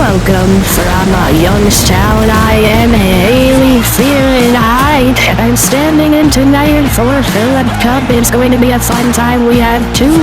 welcome from Youngstown. I am Haley Fahrenheit. I'm standing in tonight for Philip Cup. It's going to be a fun time. We have two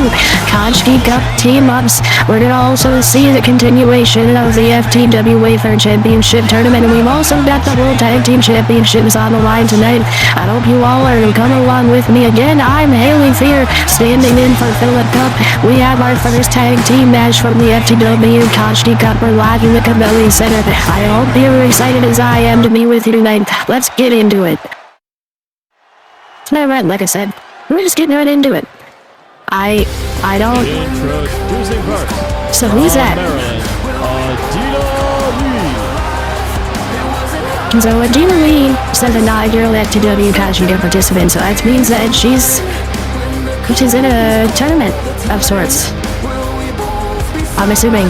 Konchki Cup team-ups. We're going to also see the continuation of the FTW Wayfair Championship Tournament, and we've also got the World Tag Team Championships on the line tonight. I hope you all are coming along with me again. I'm Haley Fear, standing in for Philip Cup. We have our first tag team match from the FTW Konchki Cup. We're live in the Cabelli Center. I hope you're excited as I am to be with you tonight. Let's get into it. Alright, like I said, we're just getting right into it. I don't... Introducing first. So who's that? So Adina Lee said the 9-year-old FTW Konchki Cup participant, so that means that she's in a tournament of sorts. I'm assuming.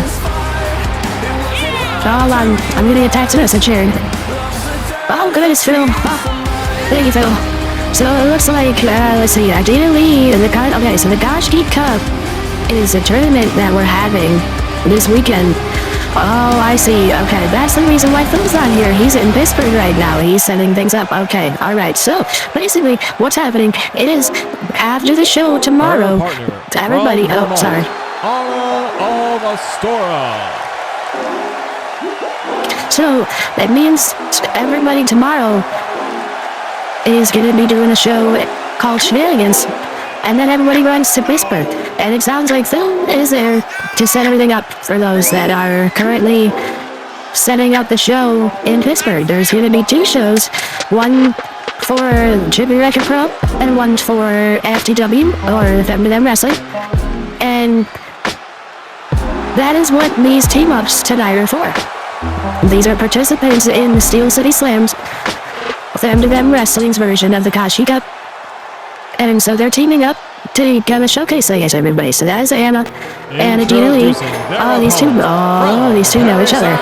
Oh, I'm getting a text message here. Oh, good, it's Phil. Oh, thank you, Phil. So it looks like, let's see, Adina Lee, okay, so the Konchki Cup is a tournament that we're having this weekend. Oh, I see. Okay, that's the reason why Phil's not here. He's in Pittsburgh right now. He's setting things up. Okay, alright. So, basically, what's happening, it is after the show tomorrow. Everybody, oh, sorry. So, that means everybody tomorrow is going to be doing a show called Shenanigans. And then everybody runs to Pittsburgh. And it sounds like Phil is there to set everything up for those that are currently setting up the show in Pittsburgh. There's going to be two shows. One for Chippy Record Pro and one for FTW, or them Wrestling. And that is what these team-ups tonight are for. These are participants in the Steel City Slams, them Wrestling's version of the Konchki Cup. And so they're teaming up to kind of showcase, I guess, everybody. So that is Anna and Adina Lee. Oh, these two know each other.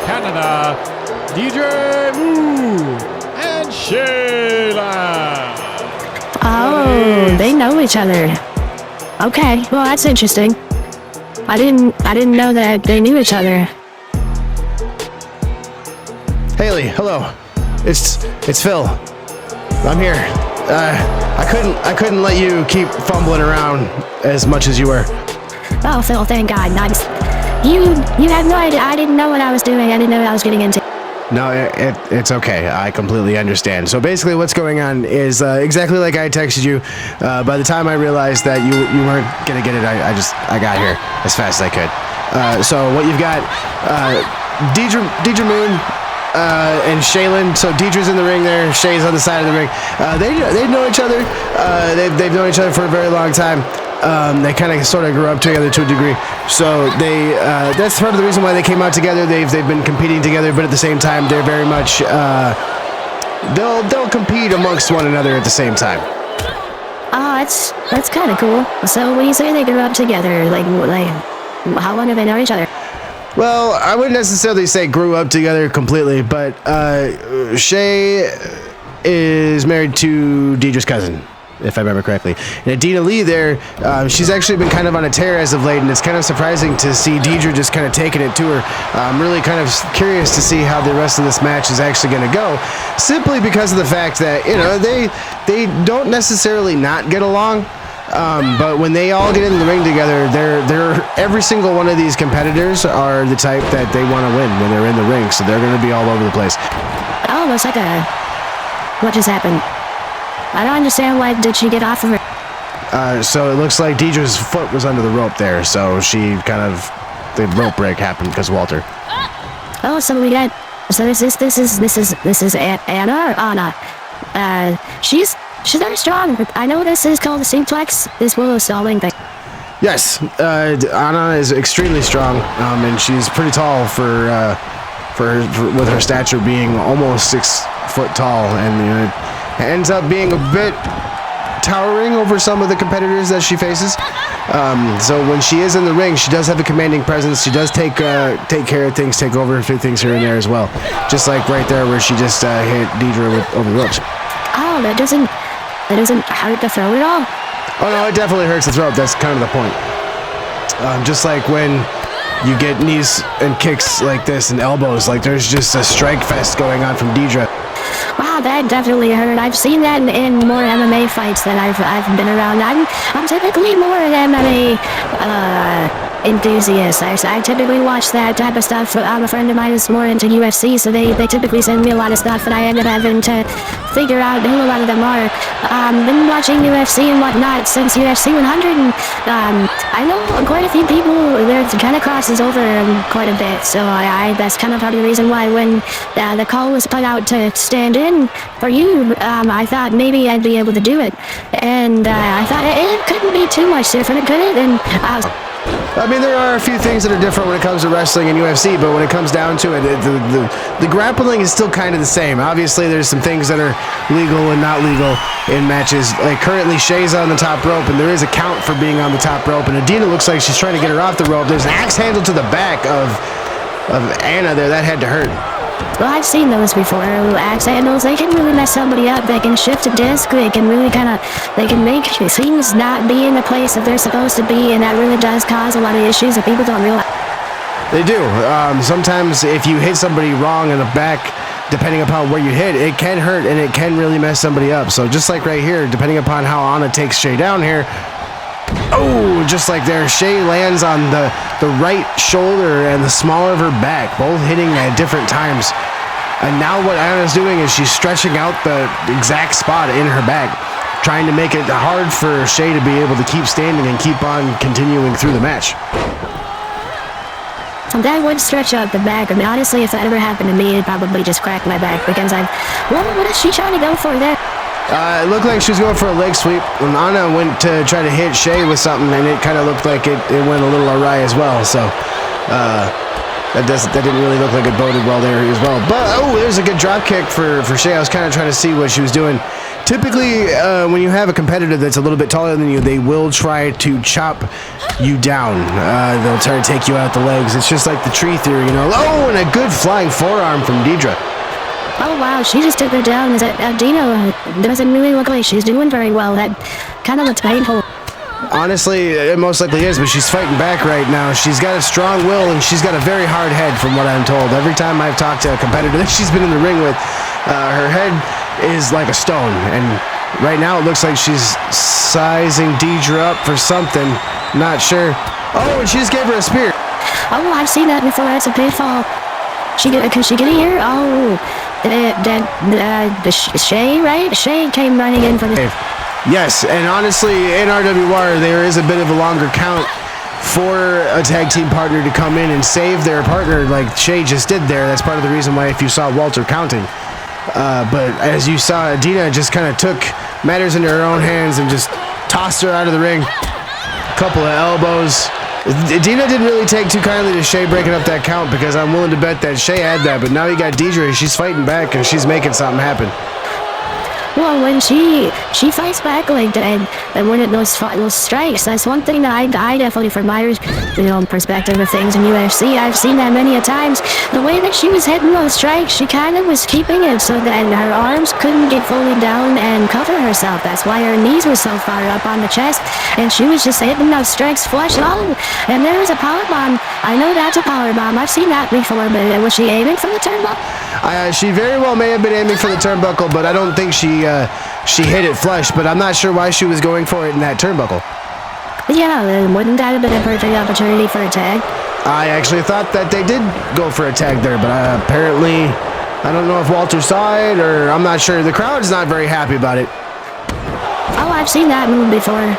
Canada, DJ Moo and Shayla. Oh, they know each other. Okay, well, that's interesting. I didn't know that they knew each other. Haley, hello. It's Phil. I'm here. I couldn't let you keep fumbling around as much as you were. Oh, Phil, thank God. Nice. You had no idea. I didn't know what I was doing. I didn't know what I was getting into. No, it's okay. I completely understand. So basically what's going on is exactly like I texted you. By the time I realized that you weren't going to get it, I got here as fast as I could. So what you've got, Deidre Moon, and Shaylin. So Deidre's in the ring there. Shay's on the side of the ring. They know each other. They've known each other for a very long time. They kind of sort of grew up together to a degree. So that's part of the reason why they came out together. They've been competing together, but at the same time, they're very much they'll compete amongst one another at the same time. Oh, that's kind of cool. So when you say they grew up together, like how long have they known each other? Well, I wouldn't necessarily say grew up together completely, but Shay is married to Deidre's cousin, if I remember correctly. And Adina Lee there, she's actually been kind of on a tear as of late, and it's kind of surprising to see Deidre just kind of taking it to her. I'm really kind of curious to see how the rest of this match is actually going to go, simply because of the fact that, you know, they don't necessarily not get along. But when they all get in the ring together, they're every single one of these competitors are the type that they want to win when they're in the ring, so they're going to be all over the place. Almost like what just happened? I don't understand. Why did she get off of her? So it looks like Deidre's foot was under the rope there, so she the rope break happened because of Walter. Oh, so we got. So this is Anna or Anna. She's very strong. I know this is called the suplex, this willow stalling thing. Yes, Anna is extremely strong, and she's pretty tall for with her stature being almost 6 foot tall, and ends up being a bit towering over some of the competitors that she faces. So when she is in the ring, she does have a commanding presence. She does take care of things, take over a few things here and there as well. Just like right there where she just hit Deidre over the ropes. Oh, that doesn't hurt the throat at all? Oh no, it definitely hurts the throat. That's kind of the point. Just like when you get knees and kicks like this and elbows. Like there's just a strike fest going on from Deidre. Wow, that definitely hurt. I've seen that in more MMA fights that I've been around. I'm typically more an MMA enthusiast. I typically watch that type of stuff. A friend of mine is more into UFC, so they typically send me a lot of stuff, and I end up having to figure out who a lot of them are. Been watching UFC and whatnot since UFC 100, and I know quite a few people. There kind of crosses over quite a bit, so that's kind of part of the reason why when the call was put out to stand in for you, I thought maybe I'd be able to do it, and I thought it couldn't be too much different, could it? And I mean, there are a few things that are different when it comes to wrestling and UFC, but when it comes down to it, the grappling is still kind of the same. Obviously, there's some things that are legal and not legal in matches. Like currently, Shay's on the top rope, and there is a count for being on the top rope, and Adina looks like she's trying to get her off the rope. There's an axe handle to the back of Anna there. That had to hurt. Well, I've seen those before. Axe handles, they can really mess somebody up. They can shift a disc. They can really they can make things not be in the place that they're supposed to be, and that really does cause a lot of issues that people don't realize. They do. Sometimes if you hit somebody wrong in the back, depending upon where you hit, it can hurt, and it can really mess somebody up. So just like right here, depending upon how Anna takes Shay down here, oh, just like there, Shay lands on the right shoulder and the small of her back, both hitting at different times. And now what Anna's doing is she's stretching out the exact spot in her back, trying to make it hard for Shay to be able to keep standing and keep on continuing through the match. That would stretch out the back. I mean, honestly, if that ever happened to me, it'd probably just crack my back because what is she trying to go for there? It looked like she was going for a leg sweep, and Anna went to try to hit Shay with something, and it kind of looked like it went a little awry as well. So that didn't really look like it boded well there as well. But there's a good drop kick for Shay. I was kind of trying to see what she was doing. Typically, when you have a competitor that's a little bit taller than you, they will try to chop you down. They'll try to take you out the legs. It's just like the tree theory, you know. Oh, and a good flying forearm from Deidre. Oh, wow, she just took her down. Dino doesn't really look like she's doing very well. That kind of looks painful. Honestly, it most likely is, but she's fighting back right now. She's got a strong will, and she's got a very hard head, from what I'm told. Every time I've talked to a competitor that she's been in the ring with, her head is like a stone. And right now, it looks like she's sizing Deidre up for something. Not sure. Oh, and she just gave her a spear. Oh, I've seen that before. That's a pitfall. Can she get here? Oh, Shay, right? Shay came running in for the... Yes, and honestly, in RWR, there is a bit of a longer count for a tag team partner to come in and save their partner like Shay just did there. That's part of the reason why if you saw Walter counting. But as you saw, Adina just kind of took matters into her own hands and just tossed her out of the ring. Couple of elbows. Adina didn't really take too kindly to Shay breaking up that count because I'm willing to bet that Shay had that, but now you got Deidre, she's fighting back and she's making something happen. Well, when she fights back like that, and when those strikes, that's one thing that I definitely, from my perspective of things in UFC, I've seen that many a times. The way that she was hitting those strikes, she kind of was keeping it so that her arms couldn't get fully down and cover herself. That's why her knees were so far up on the chest, and she was just hitting those strikes flush long. And there was a power bomb. I know that's a power bomb. I've seen that before, but was she aiming for the turnbuckle? She very well may have been aiming for the turnbuckle, but I don't think she hit it flush, but I'm not sure why she was going for it in that turnbuckle. Yeah, wouldn't that have been a perfect opportunity for a tag? I actually thought that they did go for a tag there, but apparently, I don't know if Walter saw it, or I'm not sure. The crowd's not very happy about it. Oh, I've seen that move before.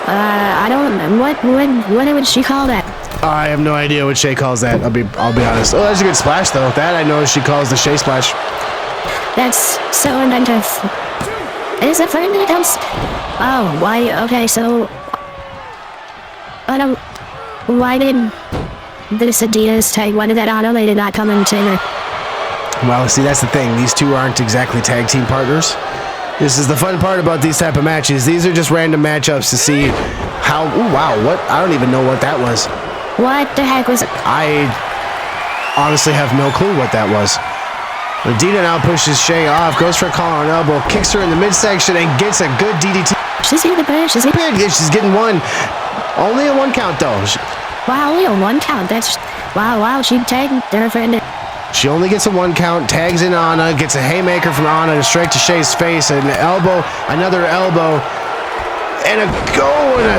I don't, what would she call that? I have no idea what Shay calls that. I'll be honest. Oh, that's a good splash though. That I know she calls the Shay splash. That's so inventive. Is it for anything else? Oh, why? Okay, so why did this Adidas tag? Why did that Anna? They did not come in together. Well, see, that's the thing. These two aren't exactly tag team partners. This is the fun part about these type of matches. These are just random matchups to see how. Ooh, wow! What? I don't even know what that was. What the heck was it? I honestly have no clue what that was. Adina now pushes Shay off, goes for a collar on elbow, kicks her in the midsection, and gets a good DDT. She's getting the push. She's getting one. Only a one count, though. Wow, only a 1 count. That's wow. She tagged her friend. She only gets a 1 count, tags in Anna, gets a haymaker from Anna to straight to Shay's face, an elbow, another elbow, and a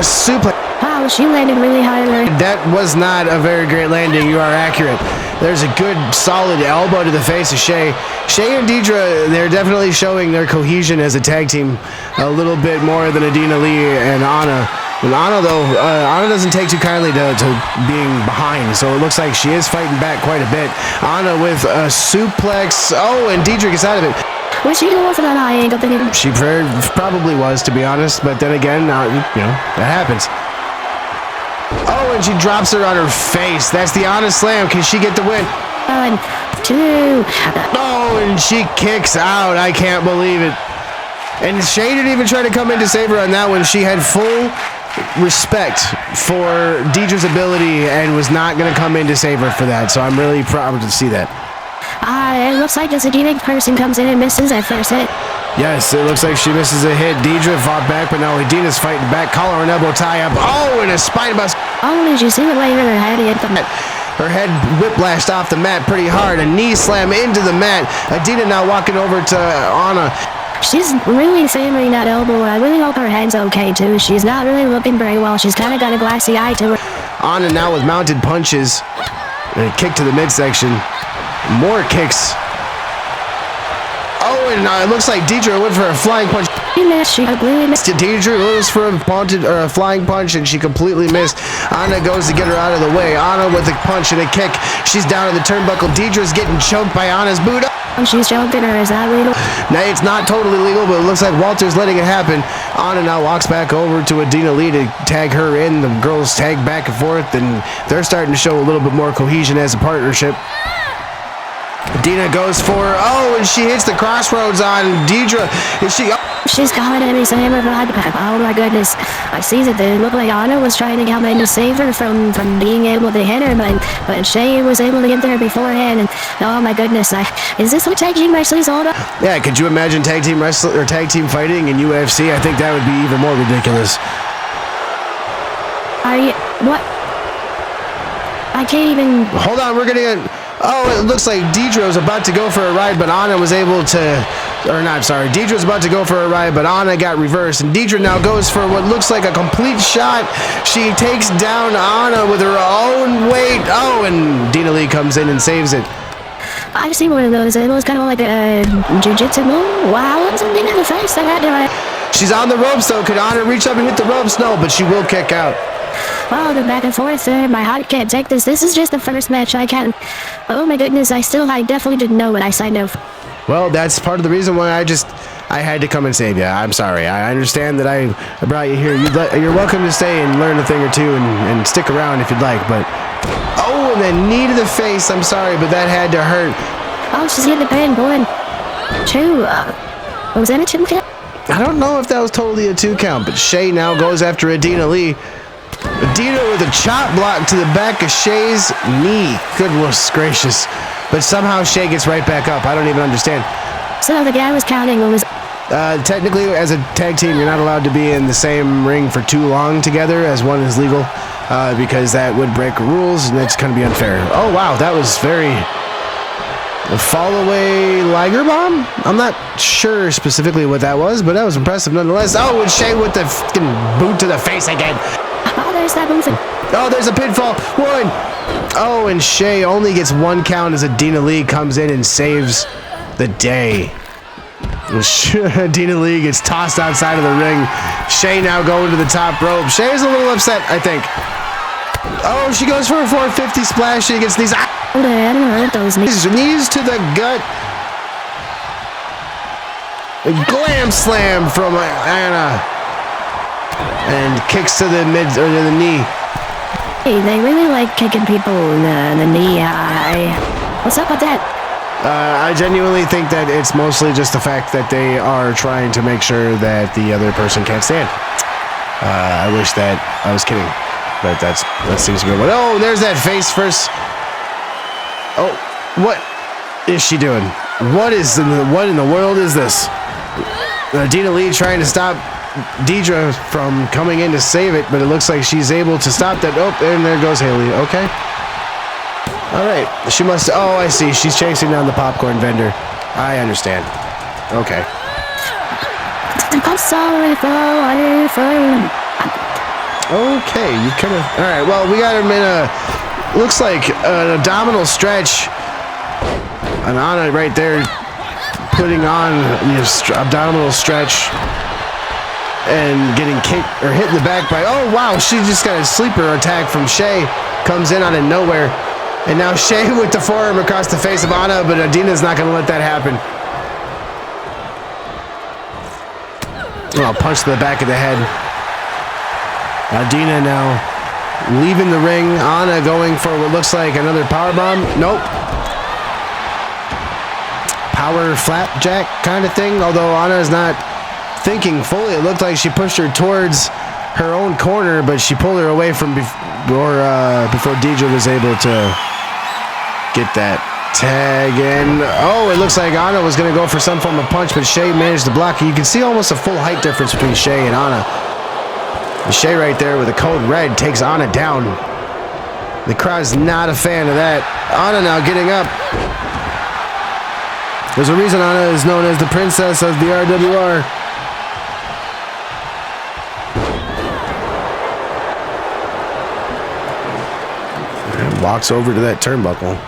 suplex. Wow, she landed really hard there. That was not a very great landing. You are accurate. There's a good, solid elbow to the face of Shay. Shay and Deidre, they're definitely showing their cohesion as a tag team a little bit more than Adina Lee and Anna. And Anna, though, Anna doesn't take too kindly to being behind, so it looks like she is fighting back quite a bit. Anna with a suplex. Oh, and Deidre gets out of it. Was she going for that high angle thing? She probably was, to be honest, but then again, that happens. Oh, and she drops her on her face. That's the Anna slam. Can she get the win? 1, 2. Oh, and she kicks out. I can't believe it. And Shay didn't even try to come in to save her on that one. She had full respect for Deidre's ability and was not going to come in to save her for that. So I'm really proud to see that. It looks like this Adina person comes in and misses that first hit. Yes, it looks like she misses a hit. Deidre fought back, but now Adina's fighting back. Collar and elbow tie up. Oh, and a spine bust. Oh, did you see what later her head hit the mat? Her head whiplashed off the mat pretty hard. A knee slam into the mat. Adina now walking over to Anna. She's really favoring that elbow. I really hope her head's okay, too. She's not really looking very well. She's kind of got a glassy eye to her. Anna now with mounted punches. And a kick to the midsection. More kicks. Oh, and it looks like Deidre went for a flying punch. She missed. She completely missed. Deidre goes for a flying punch, and she completely missed. Anna goes to get her out of the way. Anna with a punch and a kick. She's down in the turnbuckle. Deidre's getting choked by Anna's boot. She's choking her. Is that legal? Now, it's not totally legal, but it looks like Walter's letting it happen. Anna now walks back over to Adina Lee to tag her in. The girls tag back and forth, and they're starting to show a little bit more cohesion as a partnership. Adina goes for, and she hits the crossroads on Deidre. And she's got it, and slammer behind the back. Oh my goodness. I see that it looked like Anna was trying to come in to save her from being able to hit her, but Shay was able to get there beforehand, and oh my goodness. Is this what tag team wrestling's all about? Yeah, could you imagine tag team wrestling or tag team fighting in UFC? I think that would be even more ridiculous. What? I can't even... Hold on, we're getting a... Oh, it looks like Deidre was about to go for a ride, but Anna was able to... Deidre was about to go for a ride, but Anna got reversed. And Deidre now goes for what looks like a complete shot. She takes down Anna with her own weight. Oh, and Dina Lee comes in and saves it. I've seen one of those. It was kind of like a jiu-jitsu move. Wow, that's something in the face. She's on the ropes, though. Could Anna reach up and hit the ropes? No, but she will kick out. Wow, the back and forth there. My heart can't take this. This is just the first match. I can't... Oh my goodness, I definitely didn't know what I signed up for. Well, that's part of the reason why I had to come and save you. I'm sorry. I understand that I brought you here. You're welcome to stay and learn a thing or two and stick around if you'd like, but... Oh, and then knee to the face. I'm sorry, but that had to hurt. Oh, she's getting the pain going. 2. Was that a 2 count? I don't know if that was totally a 2 count, but Shay now goes after Adina Lee. Adina with a chop block to the back of Shay's knee. Goodness gracious. But somehow Shay gets right back up. I don't even understand. So the guy was counting what was... Technically, as a tag team, you're not allowed to be in the same ring for too long together, as one is legal, because that would break rules, and it's going to be unfair. Oh, wow, that was very... A fall-away Liger bomb? I'm not sure specifically what that was, but that was impressive nonetheless. Oh, and Shay with the fucking boot to the face again. Oh, there's that moving. Oh, there's a pinfall. 1. Oh, and Shay only gets 1 count as Adina Lee comes in and saves the day. Adina Lee gets tossed outside of the ring. Shay now going to the top rope. Shay's a little upset, I think. Oh, she goes for a 450 splash. She gets these... I don't hurt those knees. Knees to the gut. A glam slam from Anna. And kicks to the the knee. Hey, they really like kicking people in the knee. What's up with that? I genuinely think that it's mostly just the fact that they are trying to make sure that the other person can't stand. I wish that I was kidding, but that seems to be what. Oh, there's that face first. Oh, what is she doing? What in the world is this? Adina Lee trying to stop Deidre from coming in to save it, but it looks like she's able to stop that. Oh, and there goes Haley. Okay. All right. She must. Oh, I see. She's chasing down the popcorn vendor. I understand. Okay. I'm sorry for Okay, you kind of. All right. Well, we got him in a. Looks like an abdominal stretch. And Anna right there, putting on the abdominal stretch and getting kicked or hit in the back by. Oh wow, she just got a sleeper attack from Shay. Comes in out of nowhere, and now Shay with the forearm across the face of Anna, but Adina's not going to let that happen. Oh, punch to the back of the head. Adina now leaving the ring. Anna going for what looks like another powerbomb. Nope. Power flapjack kind of thing. Although Anna is not thinking fully. It looked like she pushed her towards her own corner, but she pulled her away from before Deidre was able to get that tag in. Oh, it looks like Anna was going to go for some form of punch, but Shay managed to block it. You can see almost a full height difference between Shay and Anna. Shay right there with a code red takes Anna down. The crowd's not a fan of that. Anna now getting up. There's a reason Anna is known as the princess of the RWR. And walks over to that turnbuckle.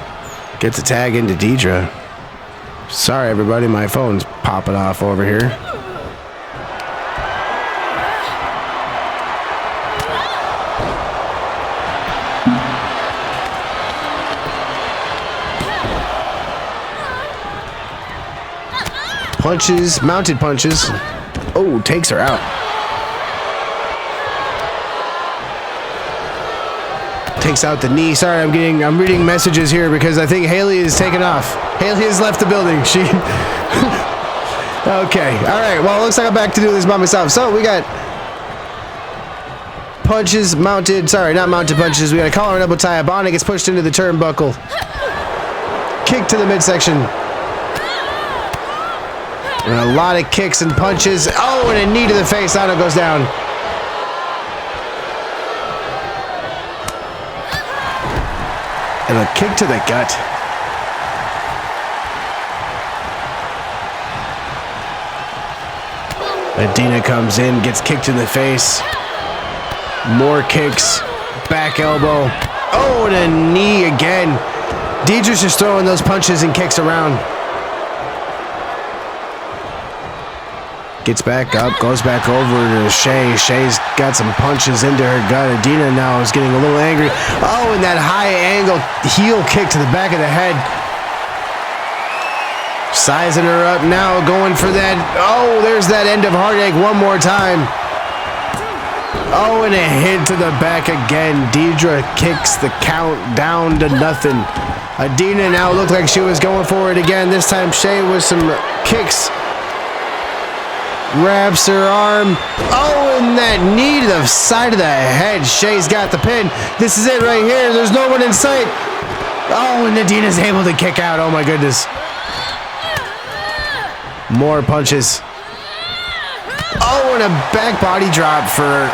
Gets a tag into Deidre. Sorry everybody, my phone's popping off over here. Punches, mounted punches. Oh, takes her out. Takes out the knee. Sorry, I'm reading messages here because I think Haley is taken off. Haley has left the building. She Okay. All right. Well, it looks like I'm back to do this by myself. So we got punches mounted. Sorry, not mounted punches. We got a collar and elbow tie. Bonnie gets pushed into the turnbuckle. Kick to the midsection. And a lot of kicks and punches. Oh, and a knee to the face. Anna goes down. And a kick to the gut. Adina comes in, gets kicked in the face. More kicks. Back elbow. Oh, and a knee again. Deidre's just throwing those punches and kicks around. Gets back up, goes back over to Shay. Shay's got some punches into her gut. Adina now is getting a little angry. Oh, and that high angle heel kick to the back of the head. Sizing her up now, going for that. Oh, there's that end of heartache one more time. Oh, and a hit to the back again. Deidre kicks the count down to nothing. Adina now looked like she was going for it again. This time Shay with some kicks. Wraps her arm. Oh, and that knee to the side of the head. Shay's got the pin. This is it right here. There's no one in sight. Oh, and Adina's able to kick out. Oh, my goodness. More punches. Oh, and a back body drop for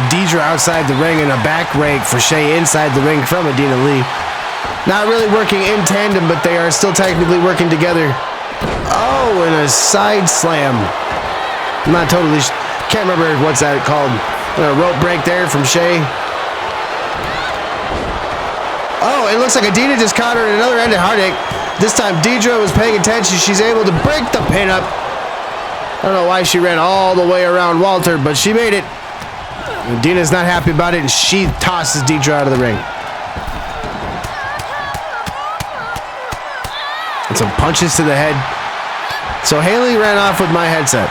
Deidre outside the ring and a back rake for Shay inside the ring from Adina Lee. Not really working in tandem, but they are still technically working together. Oh, and a side slam. I'm not totally, can't remember what's that called. A rope break there from Shay. Oh, it looks like Adina just caught her at another end of heartache. This time Deidre was paying attention. She's able to break the pin up. I don't know why she ran all the way around Walter, but she made it. Adina's not happy about it, and she tosses Deidre out of the ring. And some punches to the head. So Haley ran off with my headset.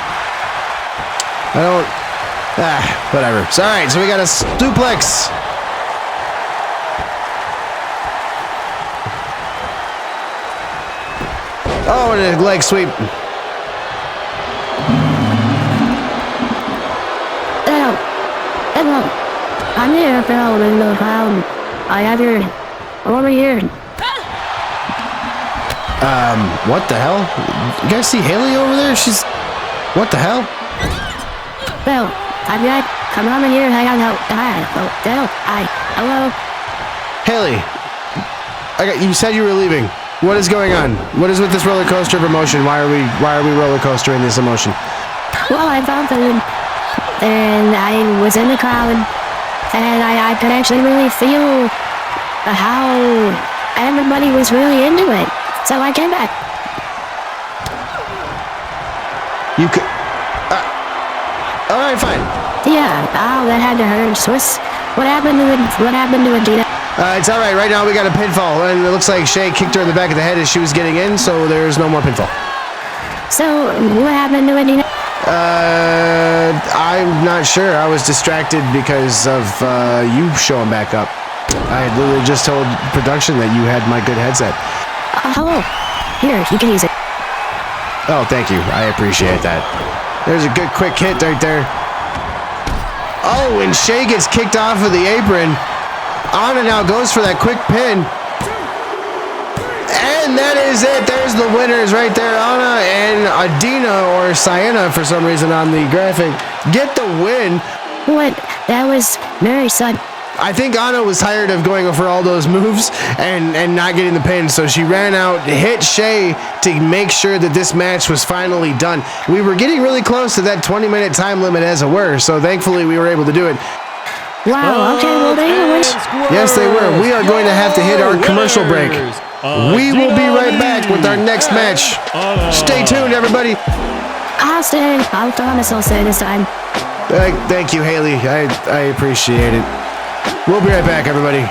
Whatever. So, all right, so we got a duplex. Oh, and a leg sweep. Hello. I'm here, Phil, in the town. I have your... I'm over here. What the hell? You guys see Haley over there? She's... What the hell? Bill, I'm back. Come over here. Hang on. Hello. Haley, you said you were leaving. What is going on? What is with this roller coaster of emotion? Why are we roller coastering this emotion? Well, I found food, and I was in the crowd, and I could actually really feel how everybody was really into it. So I came back. You could. All right, fine. Yeah. Oh, that had to hurt. Swiss. What happened to Adina? It's all right. Right now we got a pinfall, and it looks like Shay kicked her in the back of the head as she was getting in, so there's no more pinfall. So what happened to Adina? I'm not sure. I was distracted because of you showing back up. I had literally just told production that you had my good headset. Hello. Here, you can use it. Oh, thank you. I appreciate that. There's a good quick hit right there. Oh, and Shay gets kicked off of the apron. Anna now goes for that quick pin. And that is it. There's the winners right there. Anna and Adina, or Sienna for some reason on the graphic, get the win. What? That was very sudden. I think Anna was tired of going for all those moves and not getting the pin, so she ran out, hit Shay to make sure that this match was finally done. We were getting really close to that 20-minute time limit as it were, so thankfully we were able to do it. Wow, okay, well, they were. Yes, they were. We are going to have to hit our commercial break. We will be right back with our next match. Stay tuned, everybody. I'll stay. I promise I'll stay this time. Thank you, Haley. I appreciate it. We'll be right back, everybody.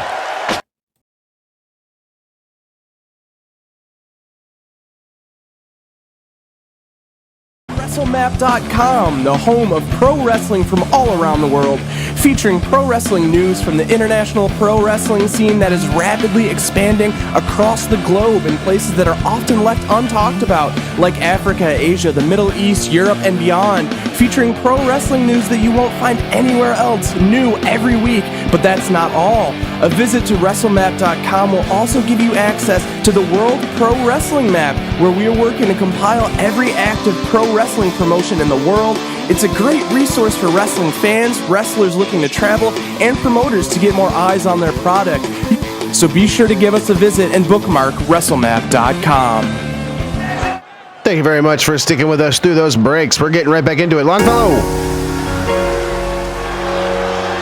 WrestleMap.com, the home of pro wrestling from all around the world, featuring pro wrestling news from the international pro wrestling scene that is rapidly expanding across the globe in places that are often left untalked about, like Africa, Asia, the Middle East, Europe, and beyond, featuring pro wrestling news that you won't find anywhere else, new every week. But that's not all. A visit to WrestleMap.com will also give you access to the World Pro Wrestling Map, where we are working to compile every active pro wrestling promotion in the world. It's a great resource for wrestling fans, wrestlers looking to travel, and promoters to get more eyes on their product. So be sure to give us a visit and bookmark WrestleMap.com. Thank you very much for sticking with us through those breaks. We're getting right back into it. Longfellow!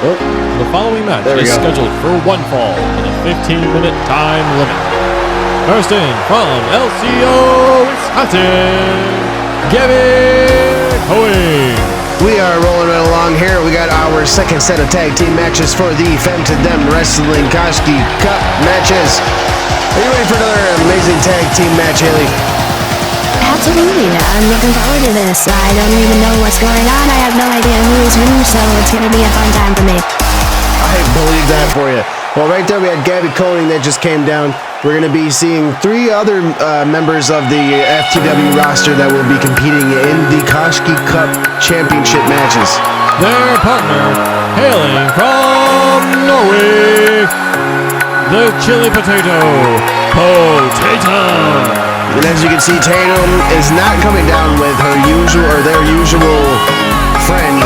Well, the following match is scheduled for one fall with a 15-minute time limit. First in from LCO, Wisconsin, Gavin Hoey. We are rolling right along here. We got our second set of tag team matches for the Femme to Them Wrestling Koski Cup matches. Are you ready for another amazing tag team match, Haley? Absolutely. I'm looking forward to this. I don't even know what's going on. I have no idea who is who, so it's going to be a fun time for me. I believe that for you. Well, right there we had Gabby Koning that just came down. We're going to be seeing three other members of the FTW roster that will be competing in the Koski Cup Championship matches. Their partner, hailing from Norway, the Chili Potato, Potato. And as you can see, Tatum is not coming down with their usual friend,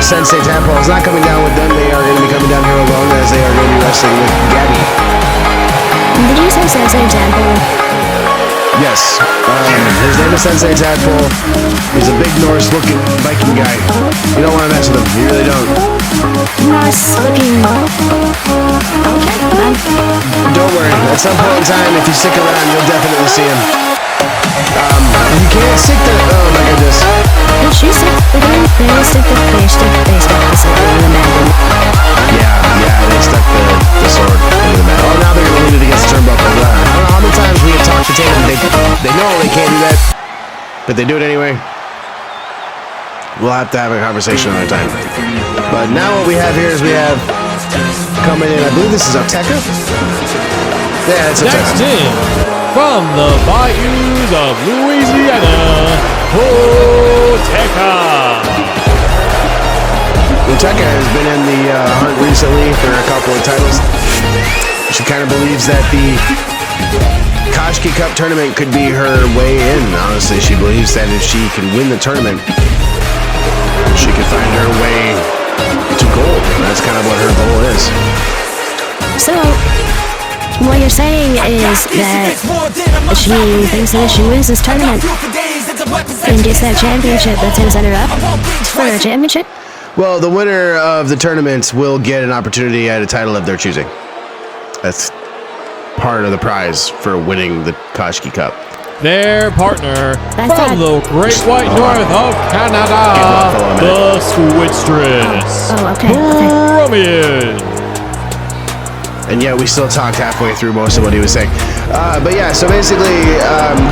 Sensei Tadpole is not coming down with them. They are going to be coming down here alone as they are going to be wrestling with Gabby. Did you say Sensei Tadpole? Yes. His name is Sensei Tadpole. He's a big Norse-looking Viking guy. You don't want to mess with him. You really don't. Norse-looking. Okay. Don't worry. At some point in time, if you stick around, you'll definitely see him. You can't stick the... Oh, my goodness. Did she stick the Yeah, they stuck the sword into the mat. Oh, now they're going to lean it against the turnbuckle. I don't know how many times we have talked to Tatum. They know they can't do that, but they do it anyway. We'll have to have a conversation another time. But now what we have here is we have coming in, I believe this is Oteka? Yeah, it's Oteka. Next in, from the bayous of Louisiana, Oteka. Oteka has been in the hunt recently for a couple of titles. She kind of believes that the Koski Cup tournament could be her way in, honestly. She believes that if she can win the tournament, she could find her way to gold. That's kind of what her goal is. So, what you're saying is that she thinks that if she wins this tournament and gets that championship, that's going to set her up for a championship? Well, the winner of the tournaments will get an opportunity at a title of their choosing. That's part of the prize for winning the Koshki Cup. Their partner That's from the Great White North of Canada, the Switstress, Oh, okay. Romian. And yet we still talked halfway through most of what he was saying. But yeah, so basically,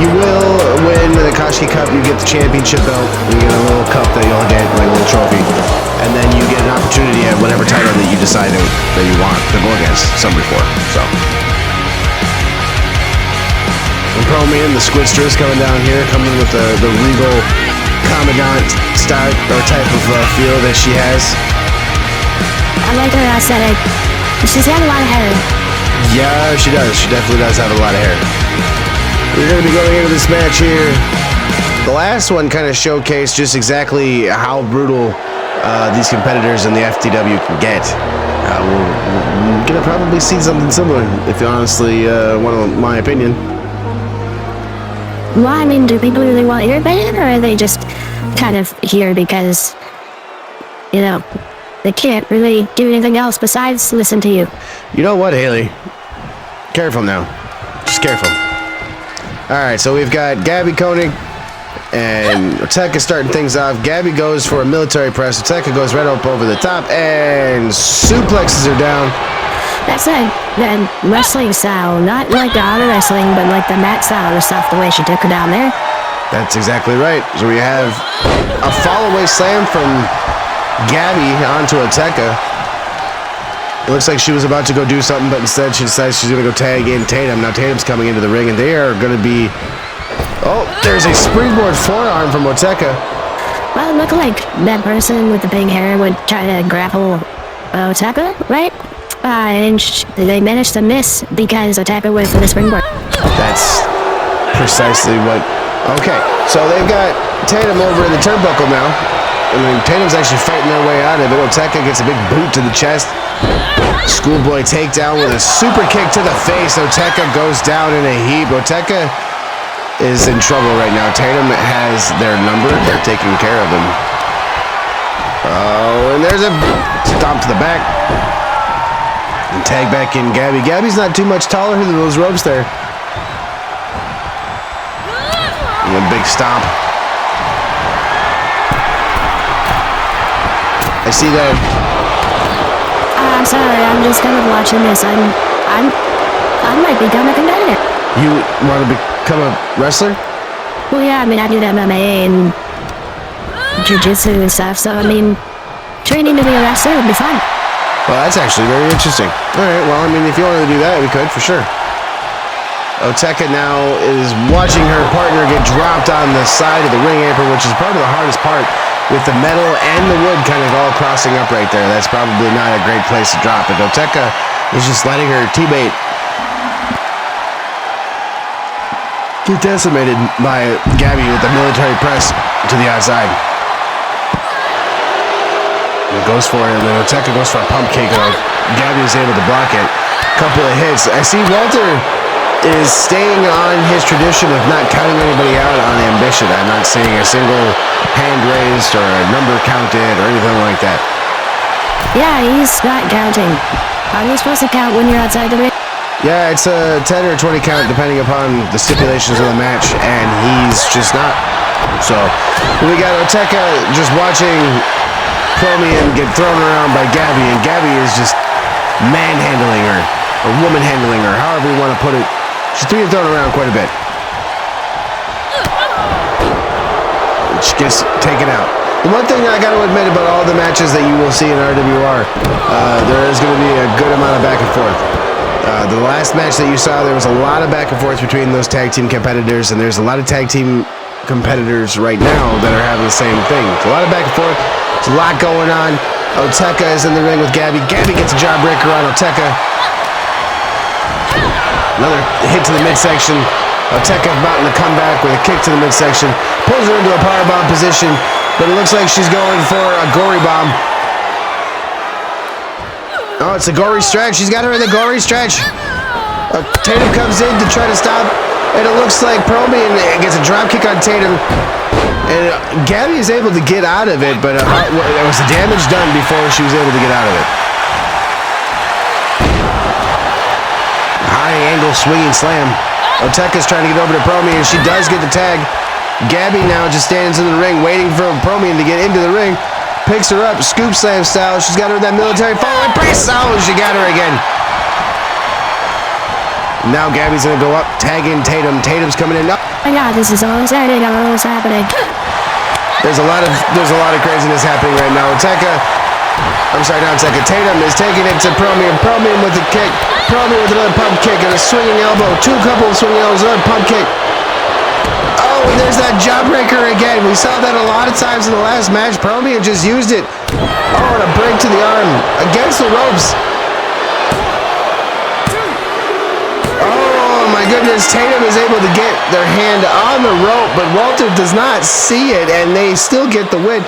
you will win the Koshki Cup. You get the championship belt. You get a little cup that you'll get, like a little trophy. And then you get an opportunity at whatever title that you decide that you want to go against somebody for. So. And Promian, the Squidster, is coming down here, coming with the regal commandant style or type of feel that she has. I like her aesthetic. She's got a lot of hair. Yeah, she does. She definitely does have a lot of hair. We're going to be going into this match here. The last one kind of showcased just exactly how brutal these competitors in the FTW can get. We're going to probably see something similar, if you honestly want my opinion. Well, I mean, do people really want your opinion, or are they just kind of here because, you know, they can't really do anything else besides listen to you? You know what, Haley? Careful now. Just careful. All right, so we've got Gabby Koenig and Oteka starting things off. Gabby goes for a military press. Oteka goes right up over the top and suplexes her down. That's that wrestling style, not like the auto wrestling, but like the mat style of stuff, the way she took her down there. That's exactly right. So we have a fall-away slam from Gabby onto Oteka. It looks like she was about to go do something, but instead she decides she's going to go tag in Tatum. Now Tatum's coming into the ring, and they are going to be... Oh, there's a springboard forearm from Oteka. Well, it looked like that person with the big hair would try to grapple Oteka, right? And they managed to miss because Oteka went for the springboard. That's precisely what... Okay, so they've got Tatum over in the turnbuckle now. I mean, Tatum's actually fighting their way out of it. Oteka gets a big boot to the chest. Schoolboy takedown with a super kick to the face. Oteka goes down in a heap. Oteka is in trouble right now. Tatum has their number. They're taking care of him. Oh, and there's a stomp to the back. And tag back in Gabby. Gabby's not too much taller than those ropes there. And a big stomp. I see that. I'm sorry, I'm just kind of watching this. I might become a competitor. You want to become a wrestler? Well, yeah, I mean, I do MMA and jiu-jitsu and stuff, so, I mean, training to be a wrestler would be fun. Well, that's actually very interesting. All right, well, I mean, if you wanted to do that, we could, for sure. Oteka now is watching her partner get dropped on the side of the ring apron, which is probably the hardest part, with the metal and the wood kind of all crossing up right there. That's probably not a great place to drop it. Oteka is just letting her teammate get decimated by Gabby with the military press to the outside. It goes for it, and then Oteka goes for a pump kick. Gabby is able to block it. Couple of hits. I see Walter is staying on his tradition of not counting anybody out on ambition. I'm not seeing a single hand raised or a number counted or anything like that. Yeah, he's not counting. Are you supposed to count when you're outside the ring? Yeah, it's a 10 or 20 count depending upon the stipulations of the match, and he's just not. So we got Oteka just watching Promian get thrown around by Gabby, and Gabby is just manhandling her, or woman handling her, however you want to put it. She's being thrown around quite a bit. She gets taken out. The one thing I got to admit about all the matches that you will see in RWR, there is going to be a good amount of back and forth. The last match that you saw, there was a lot of back and forth between those tag team competitors, and there's a lot of tag team competitors right now that are having the same thing. It's a lot of back and forth. There's a lot going on. Oteka is in the ring with Gabby. Gabby gets a jawbreaker on Oteka. Another hit to the midsection. Oteka mounting the comeback with a kick to the midsection. Pulls her into a powerbomb position. but it looks like she's going for a gory bomb. Oh, it's a gory stretch. She's got her in the gory stretch. Tatum comes in to try to stop, and it looks like Promian gets a drop kick on Tatum. And Gabby is able to get out of it, but there was the damage done before she was able to get out of it. High angle swinging slam. Oteka's trying to get over to Promian. She does get the tag. Gabby now just stands in the ring waiting for Promian to get into the ring. Picks her up, scoop slam style. She's got her in that military following press. Oh, she got her again. Now Gabby's gonna go up, tagging Tatum. Tatum's coming in. Oh my God, this is all exciting. I don't know what's happening. There's a lot of craziness happening right now. Tatum is taking it to Promian. Promian with a kick. Promian with another pump kick and a swinging elbow. Couple of swinging elbows, another pump kick. Oh, and there's that jawbreaker again. We saw that a lot of times in the last match. Promian just used it. Oh, and a break to the arm against the ropes. Oh my goodness, Tatum is able to get their hand on the rope, but Walter does not see it, and they still get the win.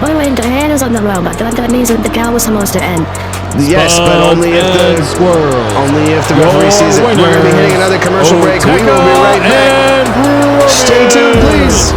Wait, their hand is on the rope. I thought that means that the count was supposed to end. Yes, but only if the referee sees it. We're going to be hitting another commercial break. We will be right back. Stay tuned, please.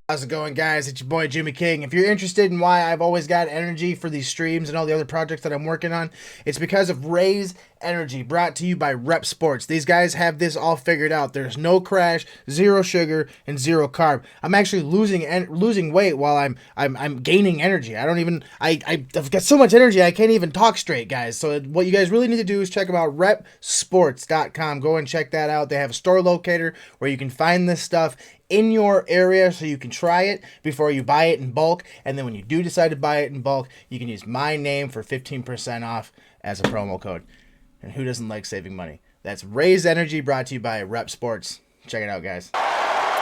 How's it going, guys? It's your boy Jimmy King. If you're interested in why I've always got energy for these streams and all the other projects that I'm working on, it's because of Raise Energy, brought to you by Rep Sports. These guys have this all figured out. There's no crash, zero sugar, and zero carb. I'm actually losing weight while I'm gaining energy. I've got so much energy I can't even talk straight, guys. So what you guys really need to do is check them out, repsports.com. Go and check that out. They have a store locator where you can find this stuff in your area so you can try it before you buy it in bulk, and then when you do decide to buy it in bulk, you can use my name for 15% off as a promo code. And who doesn't like saving money? That's Raise Energy, brought to you by Rep Sports. Check it out, guys.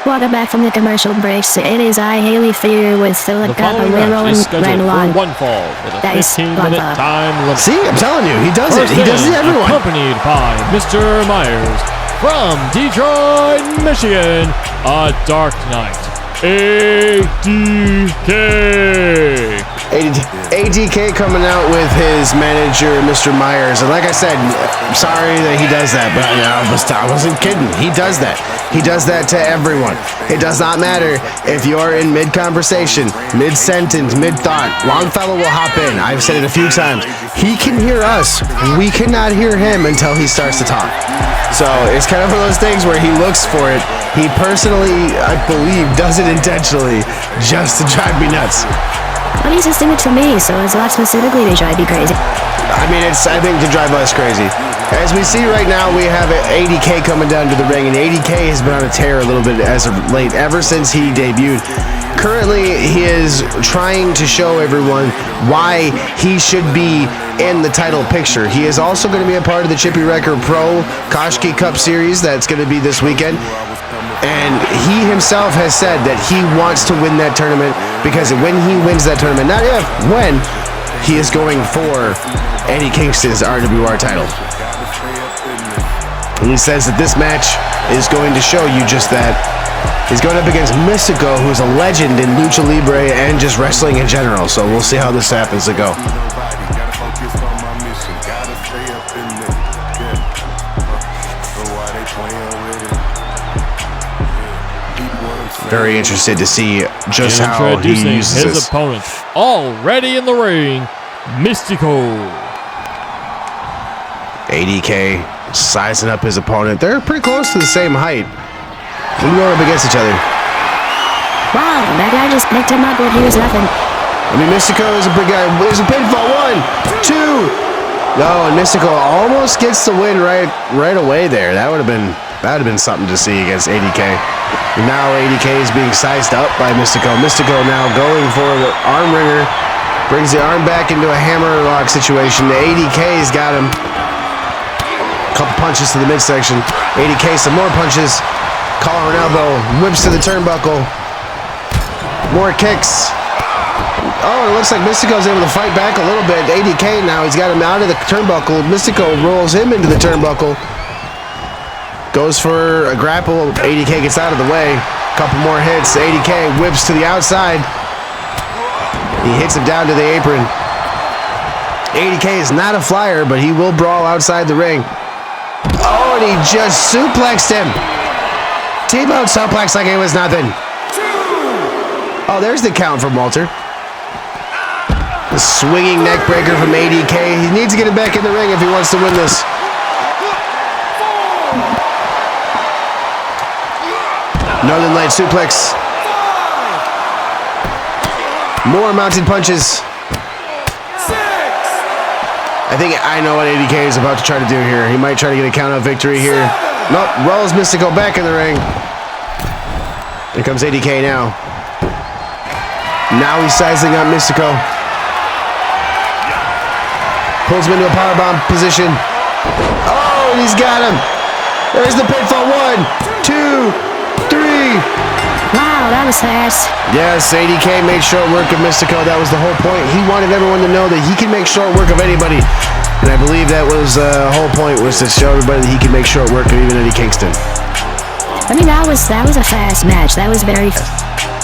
Welcome back from the commercial breaks. It is I, Haley Fear, with Philip The following Capalero match is and scheduled Randall for on. one fall with a Nice. 15-minute time limit. See, I'm telling you, he does it. He does it to everyone. Accompanied by Mr. Myers from Detroit, Michigan, a Dark Knight, ADK. ADK coming out with his manager, Mr. Myers. And like I said, I'm sorry that he does that, but I wasn't kidding. He does that. He does that to everyone. It does not matter if you're in mid-conversation, mid-sentence, mid-thought. Longfellow will hop in. I've said it a few times. He can hear us. We cannot hear him until he starts to talk. So it's kind of one of those things where he looks for it. He personally, I believe, does it intentionally just to drive me nuts. But he's just doing it to me, so it's not specifically to drive you crazy. I mean, it's, I think, to drive us crazy. As we see right now, we have ADK coming down to the ring, and ADK has been on a tear a little bit as of late, ever since he debuted. Currently, he is trying to show everyone why he should be in the title picture. He is also going to be a part of the Chippy Record Pro Koshki Cup Series that's going to be this weekend. And he himself has said that he wants to win that tournament, because when he wins that tournament, not if, when, he is going for Eddie Kingston's RWR title. And he says that this match is going to show you just that. He's going up against Mystico, who's a legend in Lucha Libre and just wrestling in general. So we'll see how this happens to go. Very interested to see just how he uses his this. opponent, already in the ring, Mystico. ADK sizing up his opponent. They're pretty close to the same height. They're going up against each other. Wow, that guy just picked him up like he was nothing. I mean, Mystico is a big guy. There's a pinfall. 1, 2. No, and Mystico almost gets the win right away there. That would have been something to see against ADK. And now ADK is being sized up by Mystico. Mystico now going for the arm wringer. Brings the arm back into a hammerlock situation. The ADK's got him. Couple punches to the midsection. ADK some more punches. Collar and elbow. Whips to the turnbuckle. More kicks. Oh, it looks like Mystico's able to fight back a little bit. ADK now, he's got him out of the turnbuckle. Mystico rolls him into the turnbuckle. goes for a grapple. ADK gets out of the way. Couple more hits. ADK whips to the outside. He hits him down to the apron. ADK is not a flyer, but he will brawl outside the ring. Oh, and he just suplexed him. T-bone suplex like it was nothing. Oh, there's the count from Walter. The swinging neck breaker from ADK. He needs to get it back in the ring if he wants to win this. Northern Light suplex. More mounted punches. I think I know what ADK is about to try to do here. He might try to get a count out victory here. Nope, rolls Mystico back in the ring. Here comes ADK now. Now he's sizing up Mystico. Pulls him into a powerbomb position. Oh, and he's got him. There's the pinfall. 1, 2, 3. Wow, that was fast. Yes, ADK made short work of Mystico. That was the whole point. He wanted everyone to know that he can make short work of anybody. And I believe that was the whole point, was to show everybody that he can make short work of even Eddie Kingston. I mean, that was a fast match. That was very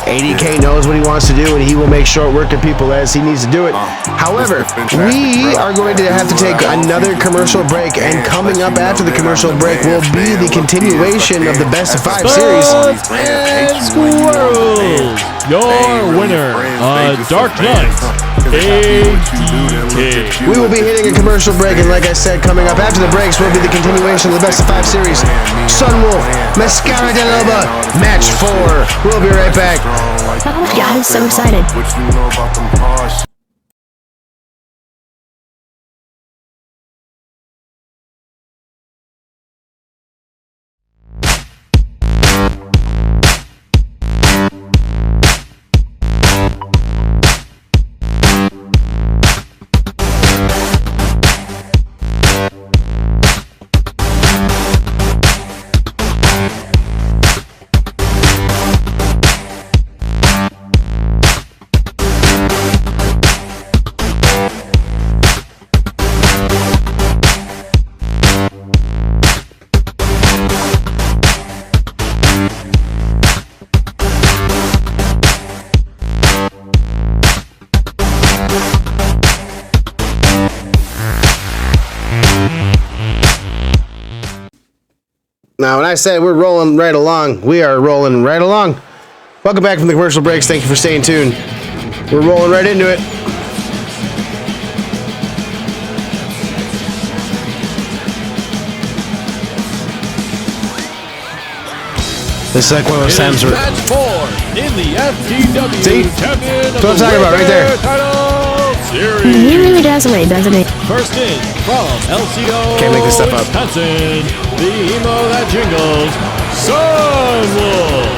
ADK knows what he wants to do, and he will make short work of people as he needs to do it. However, we are going to have to take another commercial break, and coming up after the commercial break will be the continuation of the Best of 5 series. And Squirrels, your winner, Dark Knight, ADK. We will be hitting a commercial break, and like I said, coming up after the breaks will be the continuation of the Best of 5 series. Sunwolf, Mascara de Loba, match 4. We'll be right back. Oh my god, I'm so excited. Now, when I said we're rolling right along, we are rolling right along. Welcome back from the commercial breaks. Thank you for staying tuned. We're rolling right into it. This is like one of those times where... Match 4 in the FTW See? Champion That's what I'm talking about right there. He really does win, doesn't he? First in from LCO, Can't make this stuff up. Wisconsin, the emo that jingles, Sunwolf.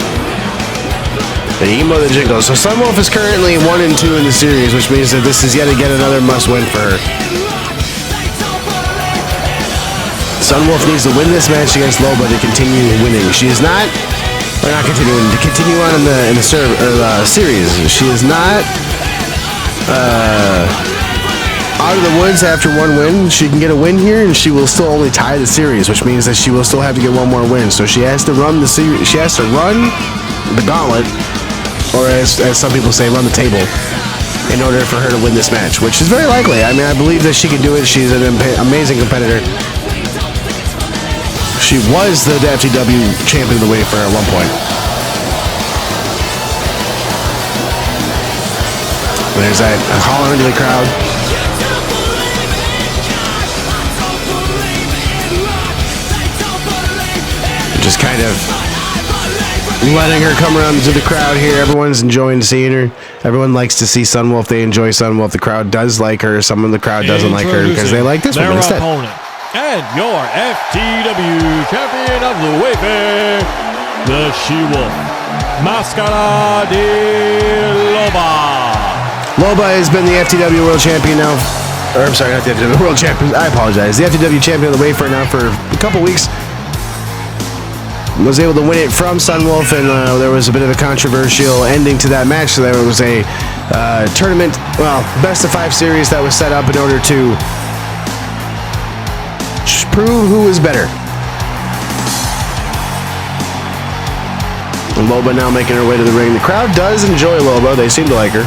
The emo that jingles. So Sunwolf is currently 1 and 2 in the series, which means that this is yet again another must-win for her. Sunwolf needs to win this match against Loba to continue winning. She is not, or not continuing, to continue on in the series. She is not out of the woods after 1 win. She can get a win here, and she will still only tie the series, which means that she will still have to get 1 more win. So she has to run the series. She has to run the gauntlet, or as some people say, run the table, in order for her to win this match, which is very likely. I mean, I believe that she can do it. She's an amazing competitor. She was the FTW champion of the Wayfair at one point. There's that holler into the crowd. Just kind of letting her come around to the crowd here. Everyone's enjoying seeing her. Everyone likes to see Sunwolf. They enjoy Sunwolf. The crowd does like her. Some of the crowd doesn't like her because they like this woman instead. Opponent and your FTW champion of the Wayfair, the She-Wolf, Mascara de Loba. Loba has been the FTW World Champion now. Or, I'm sorry, not the FTW World Champion. I apologize. The FTW Champion of the Wayfair now for a couple weeks. Was able to win it from Sunwolf, and there was a bit of a controversial ending to that match. So there was a tournament, well, best of 5 series that was set up in order to prove who was better. And Loba now making her way to the ring. The crowd does enjoy Loba. They seem to like her.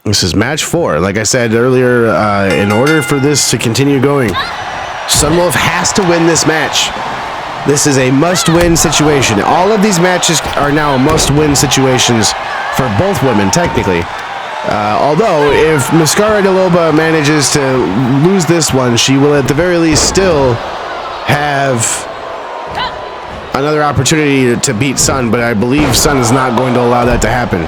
This is match 4. Like I said earlier, in order for this to continue going, Sunwolf has to win this match. This is a must-win situation. All of these matches are now must-win situations for both women, technically. Although, if Mascara de Loba manages to lose this one, she will at the very least still have another opportunity to beat Sun, but I believe Sun is not going to allow that to happen.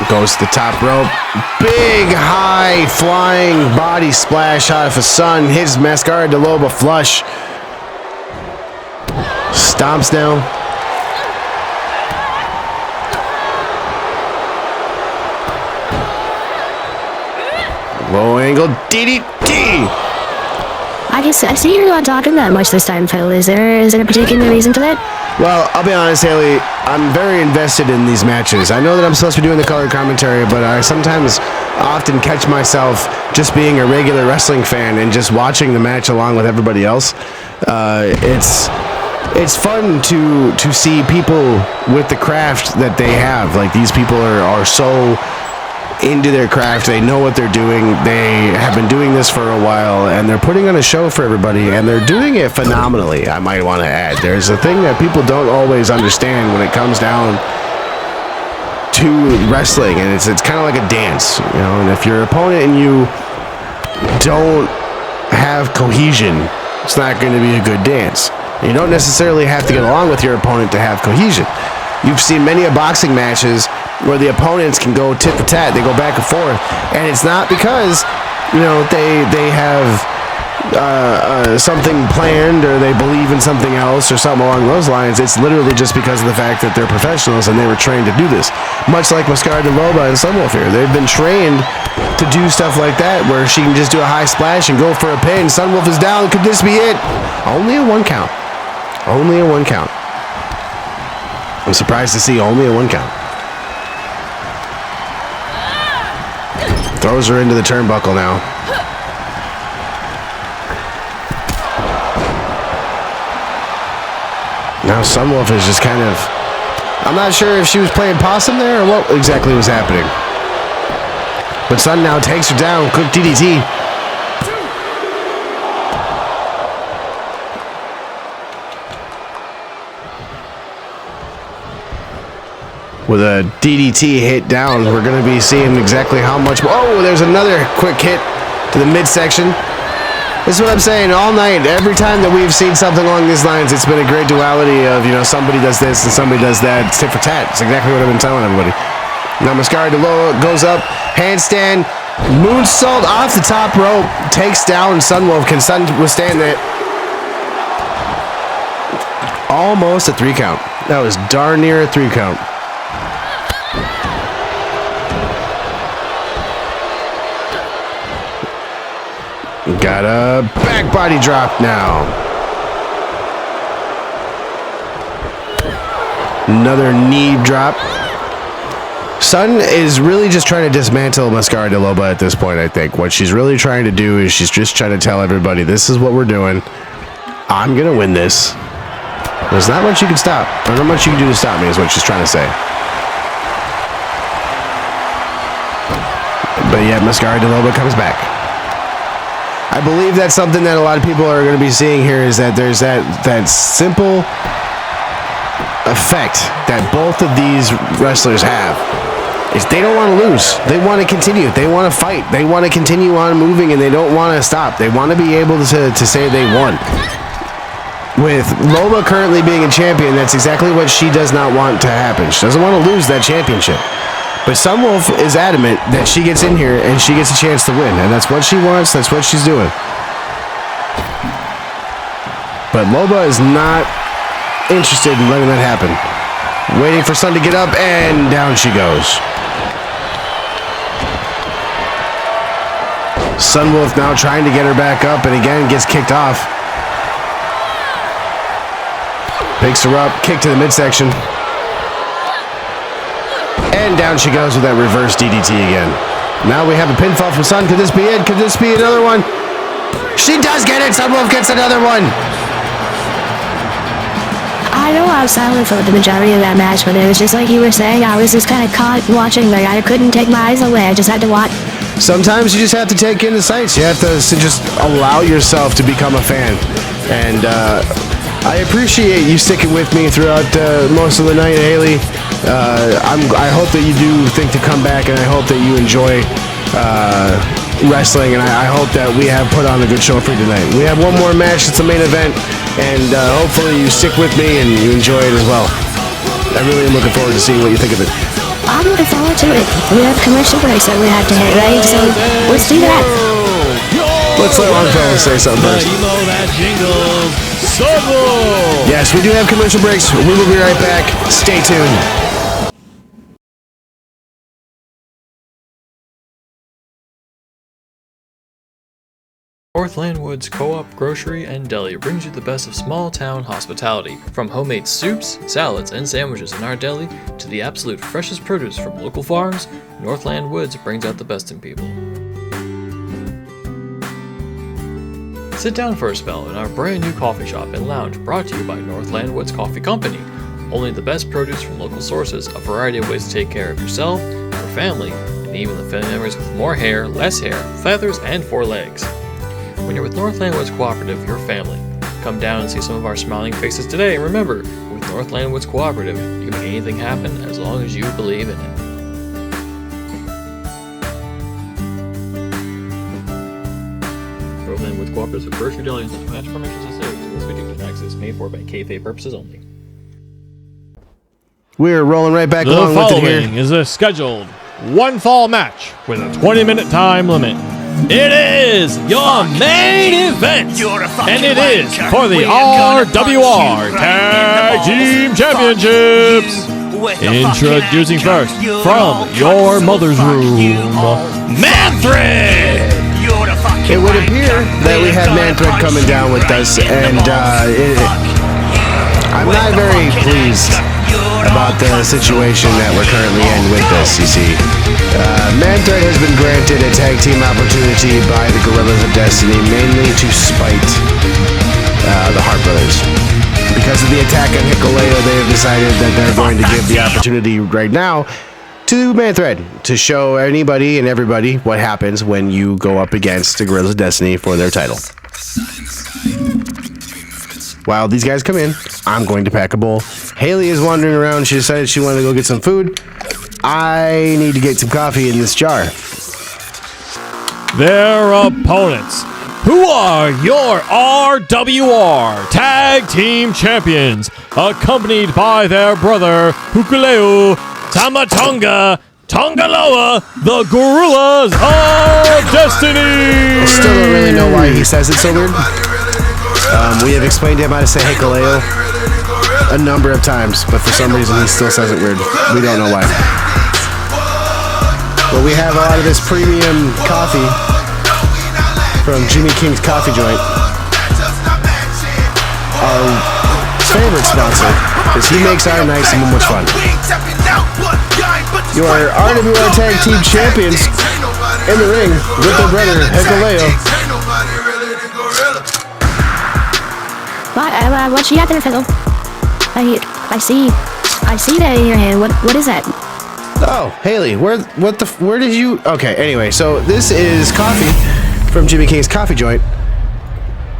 Goes to the top rope. Big, high, flying body splash out of a Sun. Hits Mascara de Loba flush. Stomps now. Low angle DDT. I see you're not talking that much this time, Phil. Is there a particular reason for that? Well, I'll be honest, Haley, I'm very invested in these matches. I know that I'm supposed to be doing the color commentary, but I sometimes often catch myself just being a regular wrestling fan and just watching the match along with everybody else. It's fun to see people with the craft that they have. Like, these people are so into their craft. They know what they're doing. They have been doing this for a while, and they're putting on a show for everybody, and they're doing it phenomenally, I might want to add. There's a thing that people don't always understand when it comes down to wrestling, and it's kind of like a dance, you know. And if your opponent and you don't have cohesion, it's not going to be a good dance. You don't necessarily have to get along with your opponent to have cohesion. You've seen many of boxing matches where the opponents can go tit for tat, they go back and forth, and it's not because, you know, they have something planned or they believe in something else or something along those lines. It's literally just because of the fact that they're professionals and they were trained to do this. Much like Mascara de Loba and Sunwolf here, they've been trained to do stuff like that, where she can just do a high splash and go for a pin. Sunwolf is down. Could this be it? Only a 1 count. Only a 1 count. I'm surprised to see only a 1 count. Throws her into the turnbuckle now. Now Sunwolf is just kind of... I'm not sure if she was playing possum there or what exactly was happening. But Sun now takes her down. Quick DDT. With a DDT hit down, we're going to be seeing exactly how much... Oh, there's another quick hit to the midsection. This is what I'm saying all night. Every time that we've seen something along these lines, it's been a great duality of, you know, somebody does this and somebody does that. It's tit for tat. It's exactly what I've been telling everybody. Now Mascara de Loba goes up, handstand, moonsault off the top rope, takes down Sunwolf. Can Sun withstand that? Almost a 3 count. That was darn near a 3 count. Got a back body drop now. Another knee drop. Sun is really just trying to dismantle Mascara de Loba at this point, I think. What she's really trying to do is she's just trying to tell everybody, this is what we're doing. I'm going to win this. There's not much you can stop. There's not much you can do to stop me is what she's trying to say. But yet Mascara de Loba comes back. I believe that's something that a lot of people are going to be seeing here, is that there's that simple effect that both of these wrestlers have. Is they don't want to lose. They want to continue. They want to fight. They want to continue on moving, and they don't want to stop. They want to be able to say they won. With Loba currently being a champion, that's exactly what she does not want to happen. She doesn't want to lose that championship. But Sunwolf is adamant that she gets in here and she gets a chance to win. And that's what she wants. That's what she's doing. But Loba is not interested in letting that happen. Waiting for Sun to get up, and down she goes. Sunwolf now trying to get her back up, and again gets kicked off. Picks her up, kick to the midsection. And down she goes with that reverse DDT again. Now we have a pinfall from Sun. Could this be it? Could this be another one? She does get it. Sun Wolf gets another one. I know I was silent for the majority of that match, but it was just like you were saying, I was just kind of caught watching, like I couldn't take my eyes away, I just had to watch. Sometimes you just have to take in the sights. You have to just allow yourself to become a fan. And I appreciate you sticking with me throughout most of the night, Haley. I hope that you do think to come back, and I hope that you enjoy wrestling, and I hope that we have put on a good show for you tonight. We have one more match. It's the main event, and hopefully you stick with me and you enjoy it as well. I really am looking forward to seeing what you think of it. I'm looking forward to it. We have commercial breaks that we have to hit, right? So let's do that. Let's let Longfellow say something first. That jingles. Sobel. Yes, we do have commercial breaks. We will be right back. Stay tuned. Northland Woods Co-op Grocery and Deli brings you the best of small-town hospitality. From homemade soups, salads, and sandwiches in our deli to the absolute freshest produce from local farms, Northland Woods brings out the best in people. Sit down for a spell in our brand new coffee shop and lounge brought to you by Northland Woods Coffee Company. Only the best produce from local sources, a variety of ways to take care of yourself, your family, and even the family members with more hair, less hair, feathers, and 4 legs. When you're with Northland Woods Cooperative, your family. Come down and see some of our smiling faces today, and remember, with Northland Woods Cooperative, you can make anything happen as long as you believe in it. Northland Woods Cooperative is a grocery deli and match permissions and sales. This video can access paid for by kayfabe purposes only. We're rolling right back The along with it following here. is a scheduled one fall match with a 20-minute time limit. It is your main event, and it is for the RWR Tag Team Championships. Introducing first, from your mother's room, Manfred! It would appear that we have Manfred coming down with us, and I'm not very pleased about the situation that we're currently in with this, you see. Manfred has been granted a tag team opportunity by the Gorillas of Destiny, mainly to spite the Hart Brothers. Because of the attack on Hikuleo, they have decided that they're going to give the opportunity right now to Manfred to show anybody and everybody what happens when you go up against the Gorillas of Destiny for their title. While these guys come in, I'm going to pack a bowl. Haley is wandering around. She decided she wanted to go get some food. I need to get some coffee in this jar. Their opponents, who are your RWR Tag Team Champions, accompanied by their brother, Hikuleo Tamatonga Tongaloa, the Gorillas of Destiny! I still don't really know why he says it so weird. We have explained to him how to say Hikuleo a number of times, but for some reason he still says it weird. We don't know why. But we have a lot of this premium coffee from Jimmy King's Coffee Joint, our favorite sponsor, because he makes our nights so much fun. Your RWR Tag Team Champions in the ring with their brother Hikuleo. What you got there, Fiddle? I see that in your hand. What is that? Oh, Haley, where did you? Okay, anyway, so this is coffee from Jimmy King's Coffee Joint.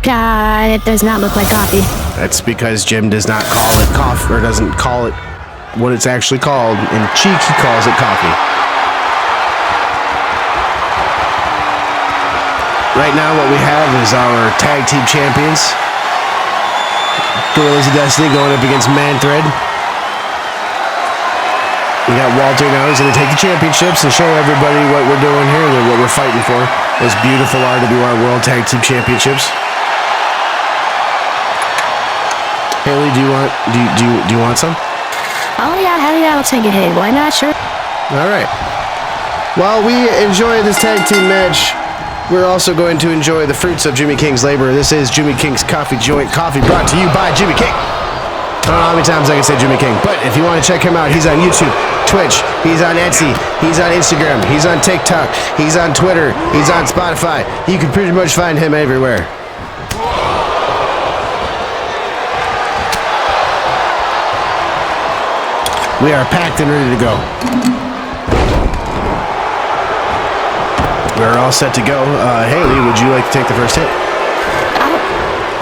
God, it does not look like coffee. That's because Jim does not call it coffee, or doesn't call it what it's actually called. In cheek, he calls it coffee. Right now, what we have is our tag team champions, Gorillas of Destiny, going up against Manfred. We got Walter now. He's going to take the championships and show everybody what we're doing here, what we're fighting for. Those beautiful RWR World Tag Team Championships. Haley, do you want some? Oh yeah, hell yeah, I'll take it. Hey, why not? Sure. All right. While we enjoy this tag team match, we're also going to enjoy the fruits of Jimmy King's labor. This is Jimmy King's Coffee Joint Coffee, brought to you by Jimmy King. I don't know how many times I can say Jimmy King, but if you want to check him out, he's on YouTube, Twitch, he's on Etsy, he's on Instagram, he's on TikTok, he's on Twitter, he's on Spotify. You can pretty much find him everywhere. We are packed and ready to go. We're all set to go. Haley, would you like to take the first hit?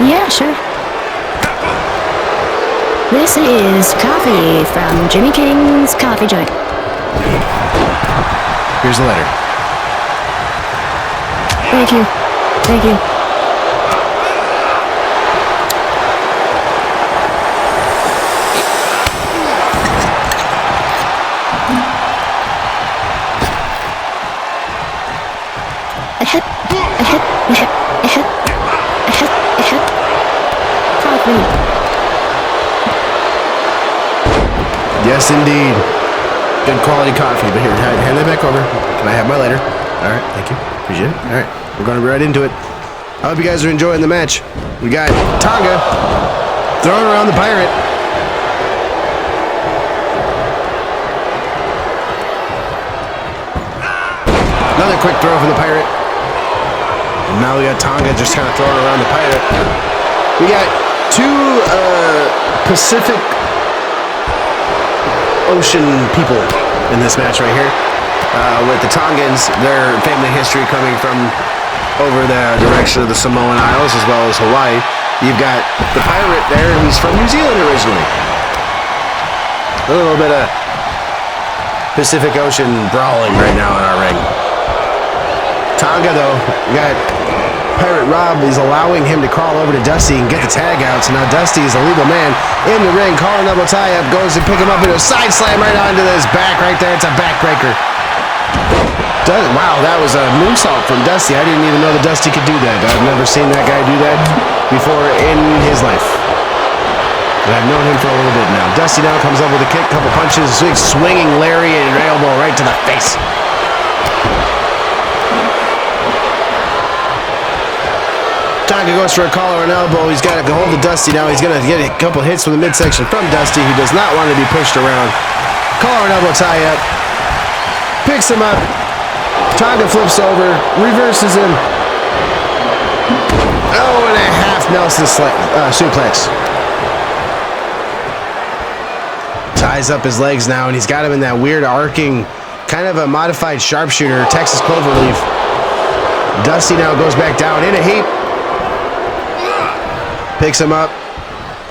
Yeah, sure. This is coffee from Jimmy King's Coffee Joint. Here's the letter. Thank you. Thank you. Coffee. Yes, indeed. Good quality coffee. But here, hand that back over. Can I have my lighter? All right, thank you. Appreciate it. All right, we're going to be right into it. I hope you guys are enjoying the match. We got Tonga throwing around the pirate. Another quick throw from the pirate. And now we got Tonga just kind of throwing around the pirate. We got two Pacific Ocean people in this match right here. With the Tongans, their family history coming from over the direction of the Samoan Isles as well as Hawaii. You've got the pirate there, who's from New Zealand originally. A little bit of Pacific Ocean brawling right now in our ring. Tonga, though, you got Pirate Rob is allowing him to crawl over to Dusty and get the tag out. So now Dusty is a legal man in the ring. Collar double tie up, goes to pick him up into a side slam right onto his back right there. It's a backbreaker. Wow, that was a moonsault from Dusty. I didn't even know that Dusty could do that. I've never seen that guy do that before in his life. But I've known him for a little bit now. Dusty now comes up with a kick, couple punches, big swinging lariat and elbow right to the face. Tonga goes for a collar and elbow. He's got to hold of Dusty now. He's going to get a couple hits from the midsection from Dusty, who does not want to be pushed around. Collar and elbow tie up. Picks him up. Tonga flips over. Reverses him. Oh, and a half Nelson suplex. Ties up his legs now, and he's got him in that weird arcing, kind of a modified sharpshooter, Texas cloverleaf. Dusty now goes back down in a heap. Picks him up.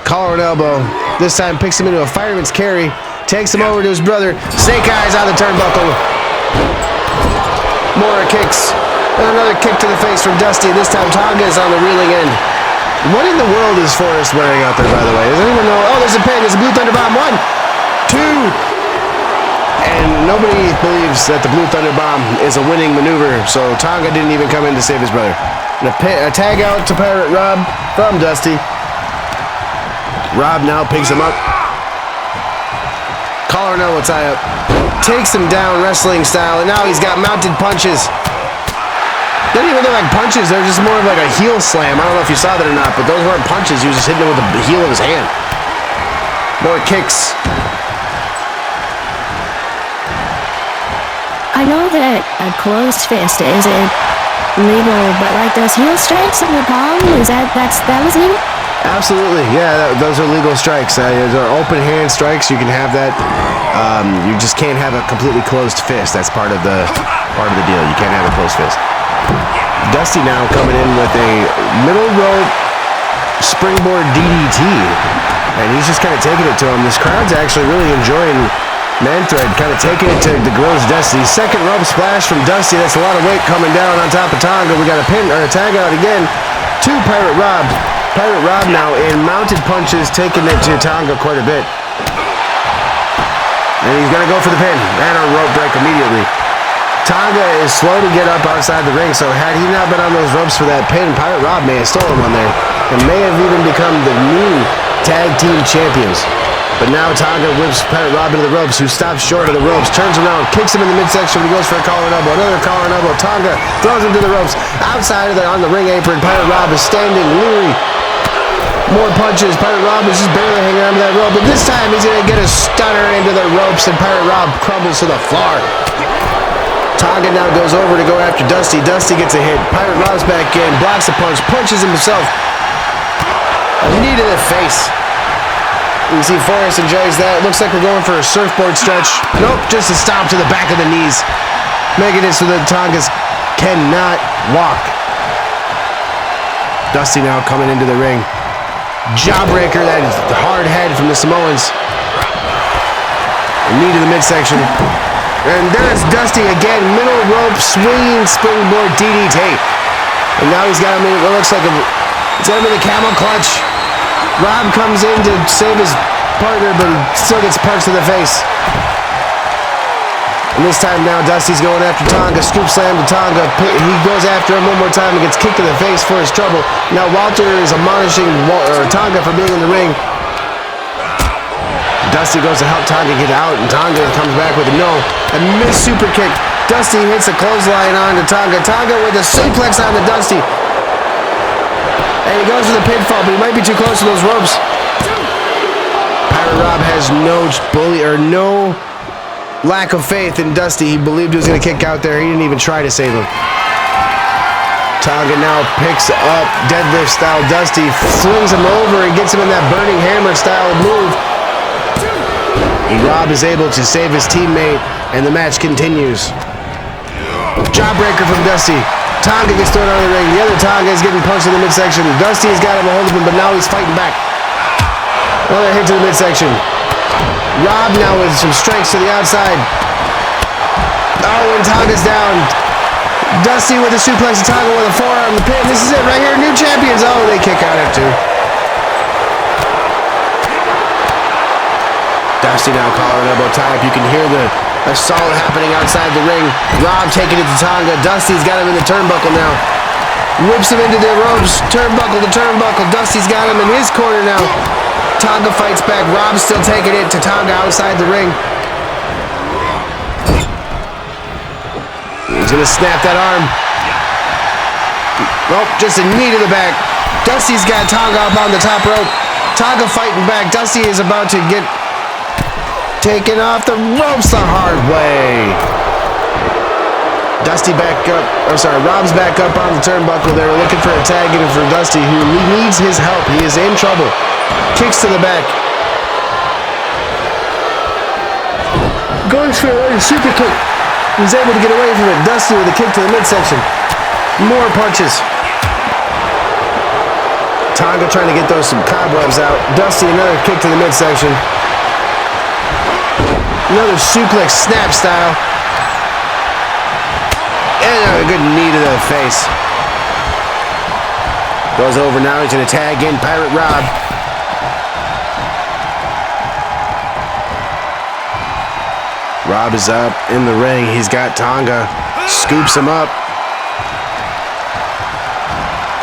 Collar and elbow. This time picks him into a fireman's carry. Takes him over to his brother. Snake eyes on the turnbuckle. More kicks. And another kick to the face from Dusty. This time Tonga is on the reeling end. What in the world is Forrest wearing out there, by the way? Does anyone know? Oh, there's a pin. There's a Blue Thunder Bomb. 1, 2. And nobody believes that the Blue Thunder Bomb is a winning maneuver, so Tonga didn't even come in to save his brother. And a tag out to Pirate Rob from Dusty. Rob now picks him up. Collar and elbow tie up. Takes him down wrestling style, and now he's got mounted punches. Doesn't even look like punches, they're just more of like a heel slam. I don't know if you saw that or not, but those weren't punches. He was just hitting him with the heel of his hand. More kicks. I know that a closed fist isn't legal, but like those heel strikes on the palm, that was legal? Absolutely, yeah, those are legal strikes. Those are open hand strikes. You can have that. You just can't have a completely closed fist. That's part of the deal. You can't have a closed fist. Dusty now coming in with a middle rope springboard DDT, and he's just kind of taking it to him. This crowd's actually really enjoying Manthread, kind of taking it to the gross Dusty. Second rope splash from Dusty. That's a lot of weight coming down on top of Tonga. We got a pin or a tag out again to Pirate Rob. Pirate Rob now in mounted punches, taking it to Tonga quite a bit. And he's going to go for the pin and a rope break immediately. Tonga is slow to get up outside the ring, so had he not been on those ropes for that pin, Pirate Rob may have stolen one there and may have even become the new tag team champions. But now Tonga whips Pirate Rob into the ropes, who stops short of the ropes, turns around, kicks him in the midsection when he goes for a collar and elbow. Another collar and elbow. Tonga throws him to the ropes. Outside of on the ring apron, Pirate Rob is standing leery. More punches. Pirate Rob is just barely hanging on to that rope, but this time he's going to get a stunner into the ropes, and Pirate Rob crumbles to the floor. Tonga now goes over to go after Dusty. Dusty gets a hit. Pirate Rob's back in, blocks a punch, punches himself. A knee to the face. You can see Forrest enjoys that. Looks like we're going for a surfboard stretch. Nope, just a stomp to the back of the knees. Making it so that Tongas cannot walk. Dusty now coming into the ring. Jawbreaker, that is the hard head from the Samoans. A knee to the midsection. And there's Dusty again. Middle rope, swinging springboard DDT. And now he's got him in, it looks like he's got him in the camel clutch. Rob comes in to save his partner, but he still gets punched in the face. And this time now, Dusty's going after Tonga. Scoop slam to Tonga. He goes after him one more time and gets kicked in the face for his trouble. Now Walter is admonishing Tonga for being in the ring. Dusty goes to help Tonga get out, and Tonga comes back with a no. A missed super kick. Dusty hits a clothesline on to Tonga. Tonga with a suplex on to Dusty. And he goes for the pinfall, but he might be too close to those ropes. Pirate Rob has no lack of faith in Dusty. He believed he was going to kick out there. He didn't even try to save him. Tonga now picks up deadlift style Dusty, flings him over and gets him in that burning hammer style move. Rob is able to save his teammate, and the match continues. Jawbreaker from Dusty. Tonga gets thrown out of the ring. The other Tonga is getting punched in the midsection. Dusty's got him a hold of him, but now he's fighting back. Another hit to the midsection. Rob now with some strengths to the outside. Oh, and Tonga's down. Dusty with a suplex to Tonga with a forearm. The pin. This is it right here. New champions. Oh, they kick out at 2. Dusty now collar and elbow tie up. You can hear the assault happening outside the ring. Rob taking it to Tonga. Dusty's got him in the turnbuckle now. Whips him into the ropes. Turnbuckle to turnbuckle. Dusty's got him in his corner now. Tonga fights back. Rob's still taking it to Tonga outside the ring. He's going to snap that arm. Nope, just a knee to the back. Dusty's got Tonga up on the top rope. Tonga fighting back. Dusty is about to get taken off the ropes the hard way. Dusty back up. Rob's back up on the turnbuckle. They were looking for a tag in for Dusty, who needs his help. He is in trouble. Kicks to the back. Goes for a super kick. He's able to get away from it. Dusty with a kick to the midsection. More punches. Tonga trying to get those some cobwebs out. Dusty another kick to the midsection. Another suplex snap style. And a good knee to the face. Goes over now. He's going to tag in Pirate Rob. Rob is up in the ring. He's got Tonga. Scoops him up.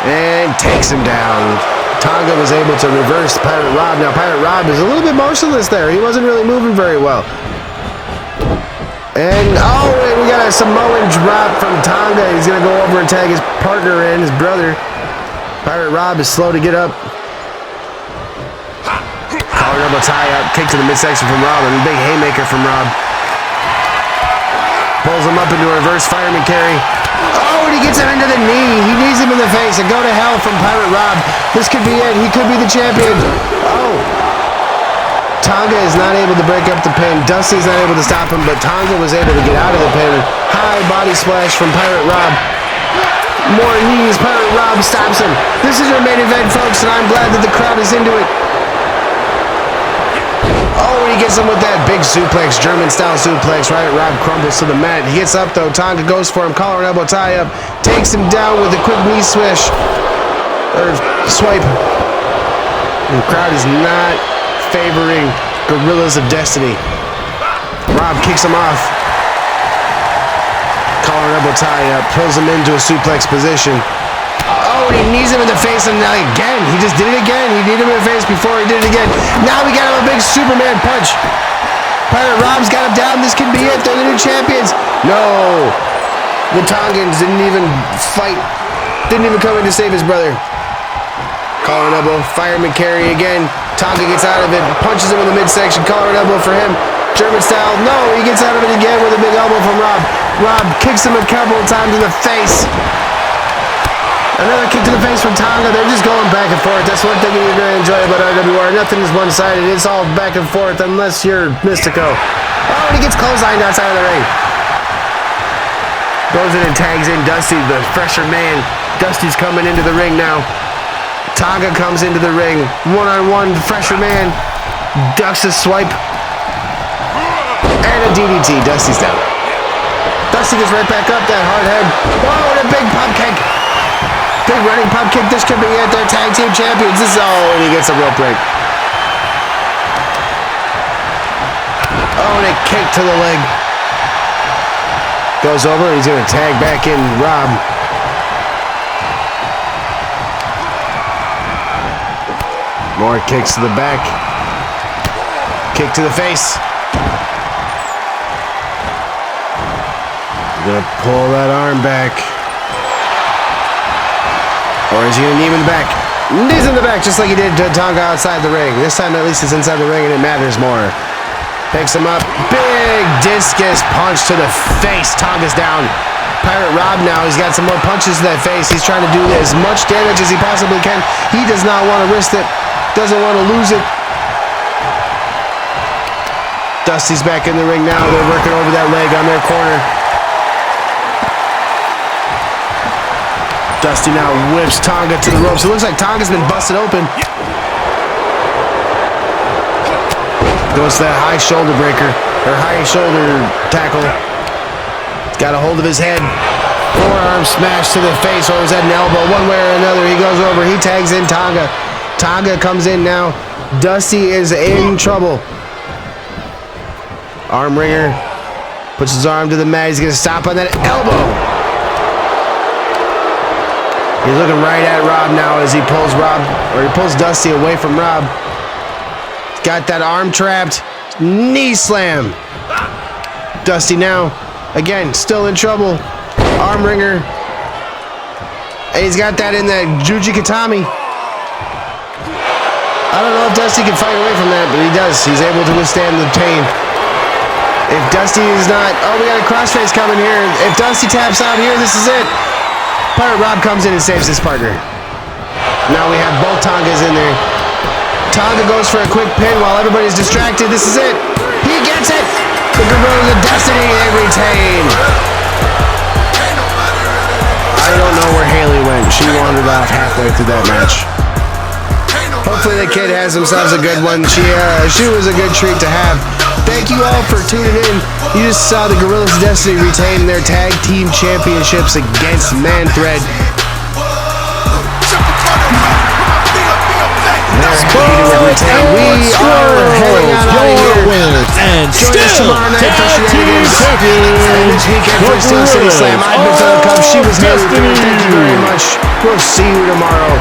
And takes him down. Tonga was able to reverse Pirate Rob. Now Pirate Rob is a little bit motionless there. He wasn't really moving very well. And we got a Samoan drop from Tonga. He's going to go over and tag his partner in, his brother. Pirate Rob is slow to get up. Collar elbow tie up. Kick to the midsection from Rob. And a big haymaker from Rob. Pulls him up into a reverse fireman carry. Oh, and he gets him into the knee. He knees him in the face. And go to hell from Pirate Rob. This could be it. He could be the champion. Oh. Tonga is not able to break up the pin. Dusty's not able to stop him, but Tonga was able to get out of the pin. High body splash from Pirate Rob. More knees. Pirate Rob stops him. This is your main event, folks, and I'm glad that the crowd is into it. Oh, and he gets him with that big suplex, German-style suplex. Pirate Rob crumbles to the mat. He gets up, though. Tonga goes for him. Collar and elbow tie up. Takes him down with a quick knee swish. Or swipe. The crowd is not favoring Gorillas of Destiny. Rob kicks him off. Collar and elbow tie up. Pulls him into a suplex position. Oh, and he knees him in the face, and now again, he just did it again. He kneed him in the face before he did it again. Now we got him a big Superman punch. Pirate Rob's got him down. This could be it. They're the new champions. No. The Tongans didn't even fight. Didn't even come in to save his brother. Collar and elbow, fireman carry again. Tonga gets out of it, punches him in the midsection. Collar and elbow for him. German style. No, he gets out of it again with a big elbow from Rob. Rob kicks him a couple of times in the face. Another kick to the face from Tonga. They're just going back and forth. That's one thing you're going to enjoy about RWR. Nothing is one-sided. It's all back and forth unless you're Mystico. Oh, and he gets clotheslined outside of the ring. Goes in and tags in Dusty, the fresher man. Dusty's coming into the ring now. Tonga comes into the ring. One-on-one, fresher man. Ducks a swipe. And a DDT. Dusty's down. Dusty gets right back up, that hard head. Whoa, and a big pump kick. Big running pump kick. This could be it. They're tag team champions. This is and he gets a rope break. Oh, and a kick to the leg. Goes over. He's going to tag back in Rob. More kicks to the back. Kick to the face. Gonna pull that arm back. Or is he gonna knee him in the back? Knees in the back, just like he did to Tonga outside the ring. This time at least it's inside the ring and it matters more. Picks him up. Big discus punch to the face. Tonga's down. Pirate Rob now. He's got some more punches to that face. He's trying to do as much damage as he possibly can. He does not want to risk it. Doesn't want to lose it. Dusty's back in the ring now. They're working over that leg on their corner. Dusty now whips Tonga to the ropes. It looks like Tonga's been busted open. Goes to that high shoulder breaker, or high shoulder tackle. Got a hold of his head. Forearm smash to the face, or was that an elbow? One way or another, he goes over. He tags in Tonga. Tonga comes in now. Dusty is in trouble. Arm wringer. Puts his arm to the mat. He's going to stop on that elbow. He's looking right at Rob now as he pulls Dusty away from Rob. He's got that arm trapped. Knee slam. Dusty now, again, still in trouble. Arm wringer. And he's got that in the Juji Katami. I don't know if Dusty can fight away from that, but he does. He's able to withstand the pain. If Dusty is not... Oh, we got a crossface coming here. If Dusty taps out here, this is it. Pirate Rob comes in and saves his partner. Now we have both Tongas in there. Tonga goes for a quick pin while everybody's distracted. This is it. He gets it. The Gorillas of Destiny, they retain. I don't know where Haley went. She wandered off halfway through that match. Hopefully the kid has themselves a good one. She was a good treat to have. Thank you all for tuning in. You just saw the Gorillas of Destiny retain their tag team championships against Man-Thread. We are heading out of here. And Join us tomorrow night for shenanigans. And this weekend for Steel City Slam. I've been Philip Cubs. She was Haley. Thank you very much. We'll see you tomorrow.